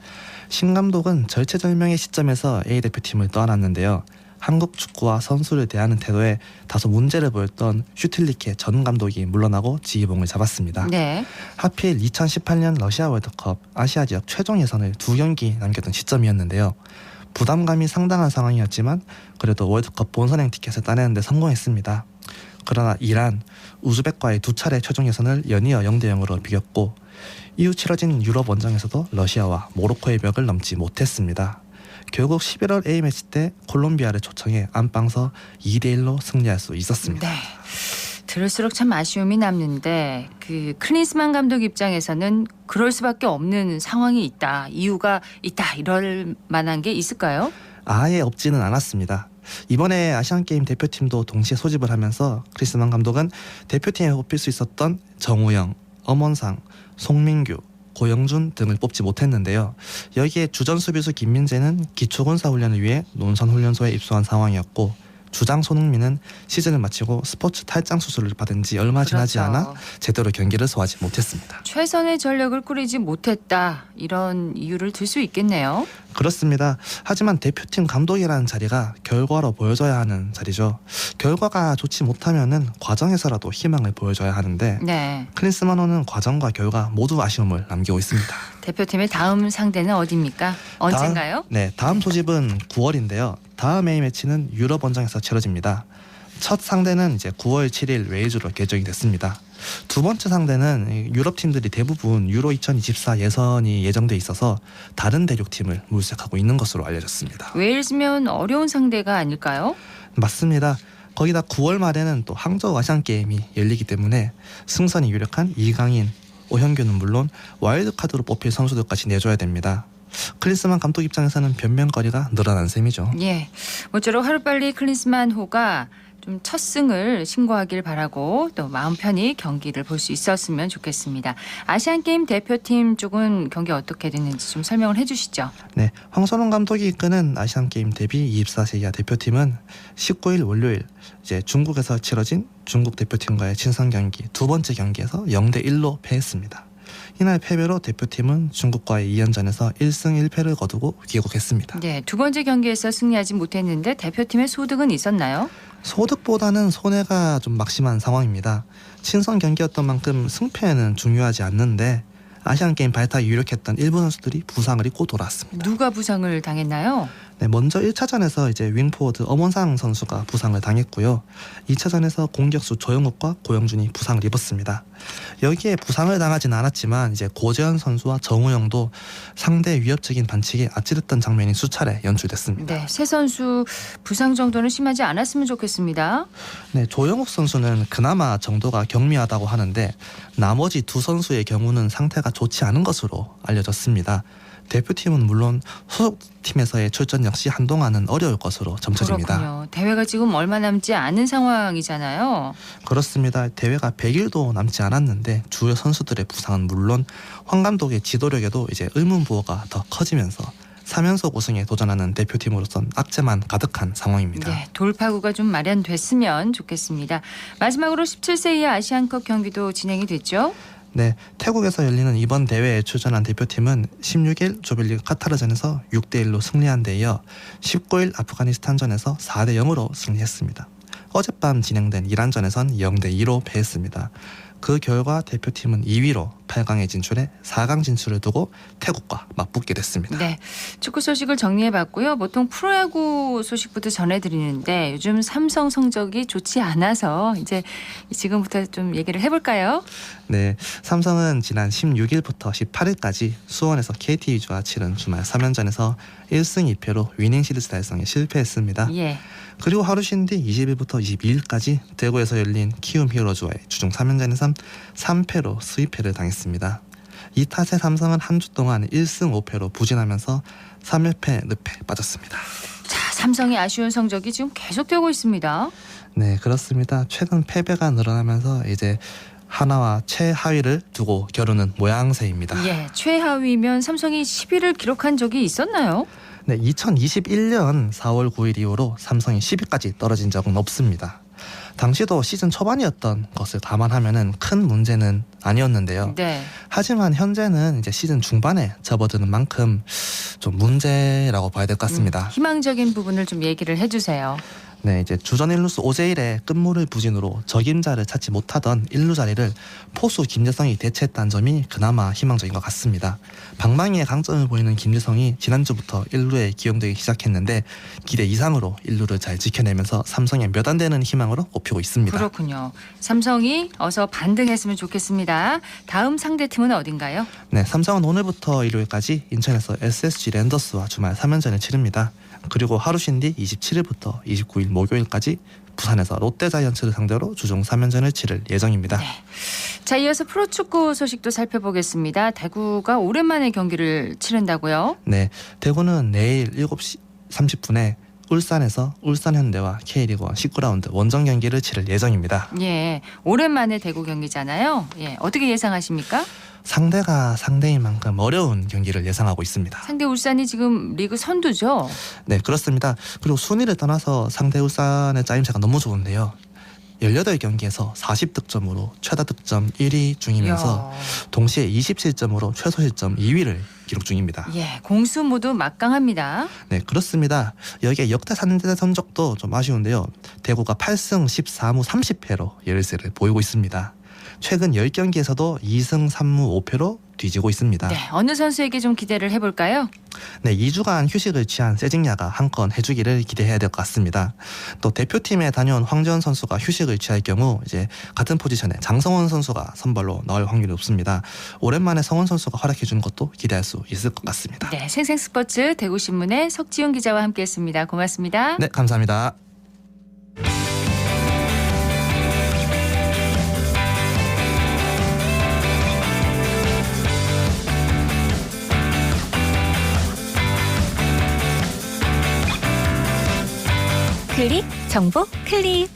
신 감독은 절체절명의 시점에서 A 대표팀을 떠났는데요. 한국 축구와 선수를 대하는 태도에 다소 문제를 보였던 슈틸리케 전 감독이 물러나고 지휘봉을 잡았습니다. 네. 하필 2018년 러시아 월드컵 아시아 지역 최종 예선을 2경기 남겼던 시점이었는데요. 부담감이 상당한 상황이었지만 그래도 월드컵 본선행 티켓을 따내는 데 성공했습니다. 그러나 이란, 우즈벡과의 2차례 최종 예선을 연이어 0대0으로 비겼고 이후 치러진 유럽 원정에서도 러시아와 모로코의 벽을 넘지 못했습니다. 결국 11월 A매치 때 콜롬비아를 초청해 안방서 2대1로 승리할 수 있었습니다. 네. 들을수록 참 아쉬움이 남는데 클린스만 감독 입장에서는 그럴 수밖에 없는 상황이 있다. 이유가 있다. 이럴 만한 게 있을까요? 아예 없지는 않았습니다. 이번에 아시안게임 대표팀도 동시에 소집을 하면서 클린스만 감독은 대표팀에 뽑힐 수 있었던 정우영, 엄원상, 송민규, 고영준 등을 뽑지 못했는데요. 여기에 주전 수비수 김민재는 기초군사훈련을 위해 논산훈련소에 입소한 상황이었고 주장 손흥민은 시즌을 마치고 스포츠 탈장 수술을 받은 지 얼마 지나지 않아 제대로 경기를 소화하지 못했습니다. 최선의 전력을 꾸리지 못했다. 이런 이유를 들 수 있겠네요. 그렇습니다. 하지만 대표팀 감독이라는 자리가 결과로 보여줘야 하는 자리죠. 결과가 좋지 못하면은 과정에서라도 희망을 보여줘야 하는데 네. 클린스만호는 과정과 결과 모두 아쉬움을 남기고 있습니다. 대표팀의 다음 상대는 어디입니까? 언젠가요? 다음 소집은 9월인데요. 다음 A매치는 유럽 원정에서 치러집니다. 첫 상대는 이제 9월 7일 웨일즈로 결정이 됐습니다. 두 번째 상대는 유럽 팀들이 대부분 유로 2024 예선이 예정돼 있어서 다른 대륙팀을 물색하고 있는 것으로 알려졌습니다. 웨일즈면 어려운 상대가 아닐까요? 맞습니다. 거기다 9월 말에는 또 항저우 아시안게임이 열리기 때문에 승선이 유력한 이강인, 오현규는 물론 와일드카드로 뽑힐 선수들까지 내줘야 됩니다. 클린스만 감독 입장에서는 변명거리가 늘어난 셈이죠. 예, 모쪼록 하루빨리 클린스만 호가 좀 첫 승을 신고하길 바라고 또 마음 편히 경기를 볼 수 있었으면 좋겠습니다. 아시안게임 대표팀 쪽은 경기 어떻게 됐는지 좀 설명을 해주시죠. 네, 황선홍 감독이 이끄는 아시안게임 데뷔 24세 이하 대표팀은 19일 월요일 이제 중국에서 치러진 중국 대표팀과의 친선 경기 두 번째 경기에서 0대1로 패했습니다. 이날 패배로 대표팀은 중국과의 2연전에서 1승 1패를 거두고 귀국했습니다. 네, 두 번째 경기에서 승리하지 못했는데 대표팀의 소득은 있었나요? 소득보다는 손해가 좀 막심한 상황입니다. 친선 경기였던 만큼 승패는 중요하지 않는데 아시안게임 발탁이 유력했던 일본 선수들이 부상을 입고 돌아왔습니다. 누가 부상을 당했나요? 네, 먼저 1차전에서 이제 윙포워드 엄원상 선수가 부상을 당했고요. 2차전에서 공격수 조영욱과 고영준이 부상을 입었습니다. 여기에 부상을 당하진 않았지만 이제 고재현 선수와 정우영도 상대 위협적인 반칙에 아찔했던 장면이 수차례 연출됐습니다. 네, 세 선수 부상 정도는 심하지 않았으면 좋겠습니다. 네, 조영욱 선수는 그나마 정도가 경미하다고 하는데 나머지 두 선수의 경우는 상태가 좋지 않은 것으로 알려졌습니다. 대표팀은 물론 소속팀에서의 출전 역시 한동안은 어려울 것으로 점쳐집니다. 그렇군요. 대회가 지금 얼마 남지 않은 상황이잖아요. 그렇습니다. 대회가 100일도 남지 않았는데 주요 선수들의 부상은 물론 황 감독의 지도력에도 이제 의문부호가 더 커지면서 3연속 우승에 도전하는 대표팀으로선 악재만 가득한 상황입니다. 네, 돌파구가 좀 마련됐으면 좋겠습니다. 마지막으로 17세 이하 아시안컵 경기도 진행이 됐죠? 네, 태국에서 열리는 이번 대회에 출전한 대표팀은 16일 조별리그 카타르전에서 6대1로 승리한 데 이어 19일 아프가니스탄전에서 4대0으로 승리했습니다. 어젯밤 진행된 이란전에선 0대2로 패했습니다. 그 결과 대표팀은 2위로 8강에 진출해 4강 진출을 두고 태국과 맞붙게 됐습니다. 네, 축구 소식을 정리해봤고요. 보통 프로야구 소식부터 전해드리는데 요즘 삼성 성적이 좋지 않아서 이제 지금부터 좀 얘기를 해볼까요? 네, 삼성은 지난 16일부터 18일까지 수원에서 KT 위즈와 치른 주말 3연전에서 1승 2패로 위닝 시리즈 달성에 실패했습니다. 예. 그리고 하루 쉰 뒤 20일부터 22일까지 대구에서 열린 키움 히어로즈와의 주중 3연전에서 3패로 수입패를 당했습니다. 이 탓에 삼성은 한 주 동안 1승 5패로 부진하면서 3연패 늪에 빠졌습니다. 자, 삼성의 아쉬운 성적이 지금 계속되고 있습니다. 네, 그렇습니다. 최근 패배가 늘어나면서 이제 하나와 최하위를 두고 겨루는 모양새입니다. 예, 최하위면 삼성이 10위를 기록한 적이 있었나요? 네, 2021년 4월 9일 이후로 삼성이 10위까지 떨어진 적은 없습니다. 당시도 시즌 초반이었던 것을 감안하면은 큰 문제는 아니었는데요. 네. 하지만 현재는 이제 시즌 중반에 접어드는 만큼 좀 문제라고 봐야 될 것 같습니다. 희망적인 부분을 좀 얘기를 해주세요. 네, 이제 주전 1루수 오재일의 끝물을 부진으로 적임자를 찾지 못하던 1루 자리를 포수 김재성이 대체했다는 점이 그나마 희망적인 것 같습니다. 방망이의 강점을 보이는 김재성이 지난주부터 1루에 기용되기 시작했는데 기대 이상으로 1루를 잘 지켜내면서 삼성의 몇 안 되는 희망으로 꼽히고 있습니다. 그렇군요. 삼성이 어서 반등했으면 좋겠습니다. 다음 상대팀은 어딘가요? 네, 삼성은 오늘부터 일요일까지 인천에서 SSG 랜더스와 주말 3연전을 치릅니다. 그리고 하루 쉰 뒤 27일부터 29일 목요일까지 부산에서 롯데자이언츠를 상대로 주중 3연전을 치를 예정입니다. 네. 자, 이어서 프로축구 소식도 살펴보겠습니다. 대구가 오랜만에 경기를 치른다고요? 네, 대구는 내일 7시 30분에 울산에서 울산현대와 K리그1 19라운드 원정 경기를 치를 예정입니다. 예, 오랜만에 대구 경기잖아요. 예, 어떻게 예상하십니까? 상대가 상대인 만큼 어려운 경기를 예상하고 있습니다. 상대 울산이 지금 리그 선두죠? 네, 그렇습니다. 그리고 순위를 떠나서 상대 울산의 짜임새가 너무 좋은데요. 18경기에서 40득점으로 최다 득점 1위 중이면서 동시에 27점으로 최소 실점 2위를 기록 중입니다. 예, 공수 모두 막강합니다. 네, 그렇습니다. 여기에 역대 3대 성적도 좀 아쉬운데요. 대구가 8승 14무 30패로 열세를 보이고 있습니다. 최근 10경기에서도 2승 3무 5패로 뒤지고 있습니다. 네, 어느 선수에게 좀 기대를 해볼까요? 네, 2주간 휴식을 취한 세징야가 한 건 해주기를 기대해야 될 것 같습니다. 또 대표팀에 다녀온 황재원 선수가 휴식을 취할 경우 이제 같은 포지션에 장성원 선수가 선발로 나올 확률이 높습니다. 오랜만에 성원 선수가 활약해주는 것도 기대할 수 있을 것 같습니다. 네, 생생스포츠 대구신문의 석지훈 기자와 함께했습니다. 고맙습니다. 네, 감사합니다. 클릭 정보 클릭.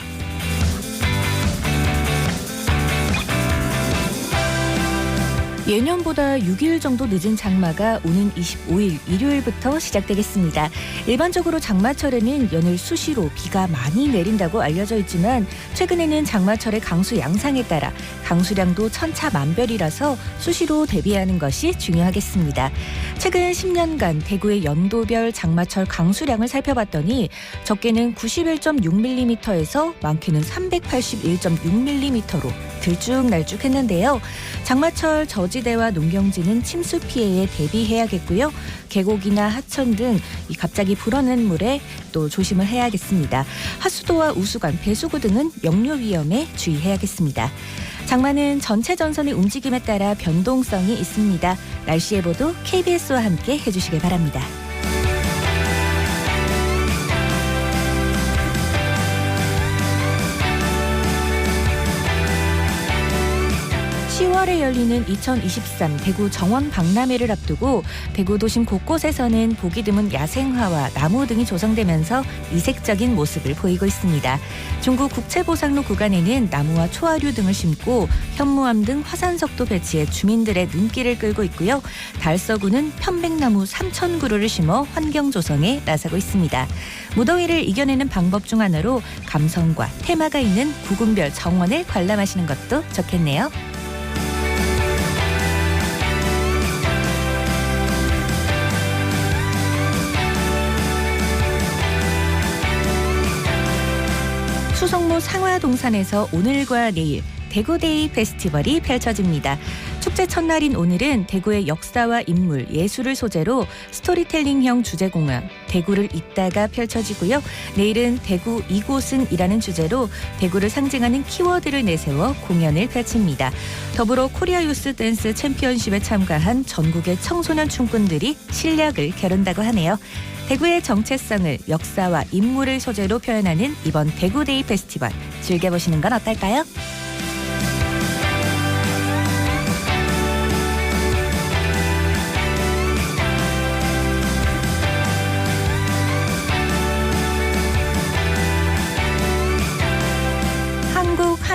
예년보다 6일 정도 늦은 장마가 오는 25일 일요일부터 시작되겠습니다. 일반적으로 장마철에는 연일 수시로 비가 많이 내린다고 알려져 있지만 최근에는 장마철의 강수 양상에 따라 강수량도 천차만별이라서 수시로 대비하는 것이 중요하겠습니다. 최근 10년간 대구의 연도별 장마철 강수량을 살펴봤더니 적게는 91.6mm에서 많게는 381.6mm로 들쭉날쭉했는데요. 장마철 저지대와 농경지는 침수 피해에 대비해야겠고요. 계곡이나 하천 등 이 갑자기 불어난 물에 또 조심을 해야겠습니다. 하수도와 우수관, 배수구 등은 역류 위험에 주의해야겠습니다. 장마는 전체 전선의 움직임에 따라 변동성이 있습니다. 날씨 예보도 KBS와 함께 해주시길 바랍니다. 10월에 열리는 2023 대구 정원 박람회를 앞두고 대구 도심 곳곳에서는 보기 드문 야생화와 나무 등이 조성되면서 이색적인 모습을 보이고 있습니다. 중구 국채보상로 구간에는 나무와 초하류 등을 심고 현무암 등 화산석도 배치해 주민들의 눈길을 끌고 있고요. 달서구는 편백나무 3,000그루를 심어 환경 조성에 나서고 있습니다. 무더위를 이겨내는 방법 중 하나로 감성과 테마가 있는 구군별 정원을 관람하시는 것도 좋겠네요. 수성로 상화동산에서 오늘과 내일 대구데이 페스티벌이 펼쳐집니다. 축제 첫날인 오늘은 대구의 역사와 인물, 예술을 소재로 스토리텔링형 주제공연 대구를 잇다가 펼쳐지고요. 내일은 대구 이곳은이라는 주제로 대구를 상징하는 키워드를 내세워 공연을 펼칩니다. 더불어 코리아 유스 댄스 챔피언십에 참가한 전국의 청소년 춤꾼들이 실력을 겨룬다고 하네요. 대구의 정체성을 역사와 인물을 소재로 표현하는 이번 대구데이 페스티벌 즐겨보시는 건 어떨까요?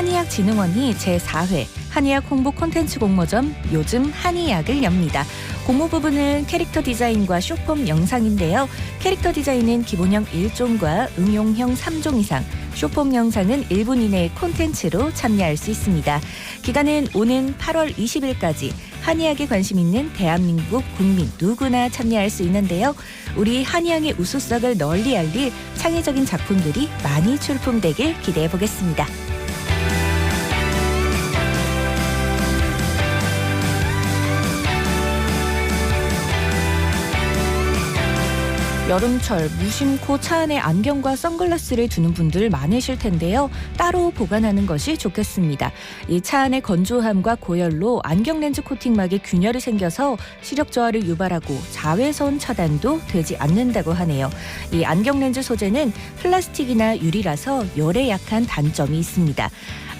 한의학진흥원이 제4회 한의학 홍보 콘텐츠 공모전 요즘 한의학을 엽니다. 공모 부분은 캐릭터 디자인과 쇼폼 영상인데요. 캐릭터 디자인은 기본형 1종과 응용형 3종 이상, 쇼폼 영상은 1분 이내의 콘텐츠로 참여할 수 있습니다. 기간은 오는 8월 20일까지 한의학에 관심 있는 대한민국 국민 누구나 참여할 수 있는데요. 우리 한의학의 우수성을 널리 알릴 창의적인 작품들이 많이 출품되길 기대해 보겠습니다. 여름철 무심코 차 안에 안경과 선글라스를 두는 분들 많으실 텐데요. 따로 보관하는 것이 좋겠습니다. 이 차 안의 건조함과 고열로 안경 렌즈 코팅막에 균열이 생겨서 시력 저하를 유발하고 자외선 차단도 되지 않는다고 하네요. 이 안경 렌즈 소재는 플라스틱이나 유리라서 열에 약한 단점이 있습니다.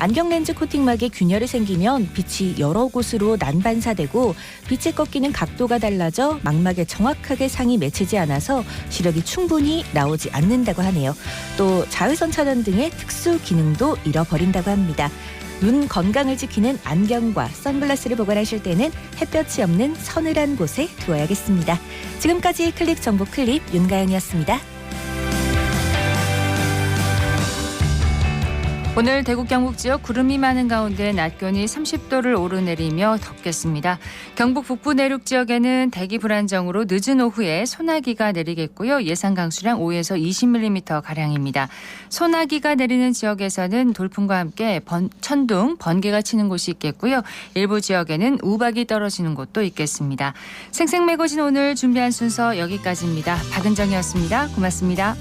안경 렌즈 코팅막에 균열이 생기면 빛이 여러 곳으로 난반사되고 빛이 꺾이는 각도가 달라져 망막에 정확하게 상이 맺히지 않아서 시력이 충분히 나오지 않는다고 하네요. 또 자외선 차단 등의 특수 기능도 잃어버린다고 합니다. 눈 건강을 지키는 안경과 선글라스를 보관하실 때는 햇볕이 없는 서늘한 곳에 두어야겠습니다. 지금까지 클릭 정보 클립 윤가연이었습니다. 오늘 대구 경북 지역 구름이 많은 가운데 낮 기온이 30도를 오르내리며 덥겠습니다. 경북 북부 내륙 지역에는 대기 불안정으로 늦은 오후에 소나기가 내리겠고요. 예상 강수량 5에서 20mm가량입니다. 소나기가 내리는 지역에서는 돌풍과 함께 천둥, 번개가 치는 곳이 있겠고요. 일부 지역에는 우박이 떨어지는 곳도 있겠습니다. 생생매거진 오늘 준비한 순서 여기까지입니다. 박은정이었습니다. 고맙습니다.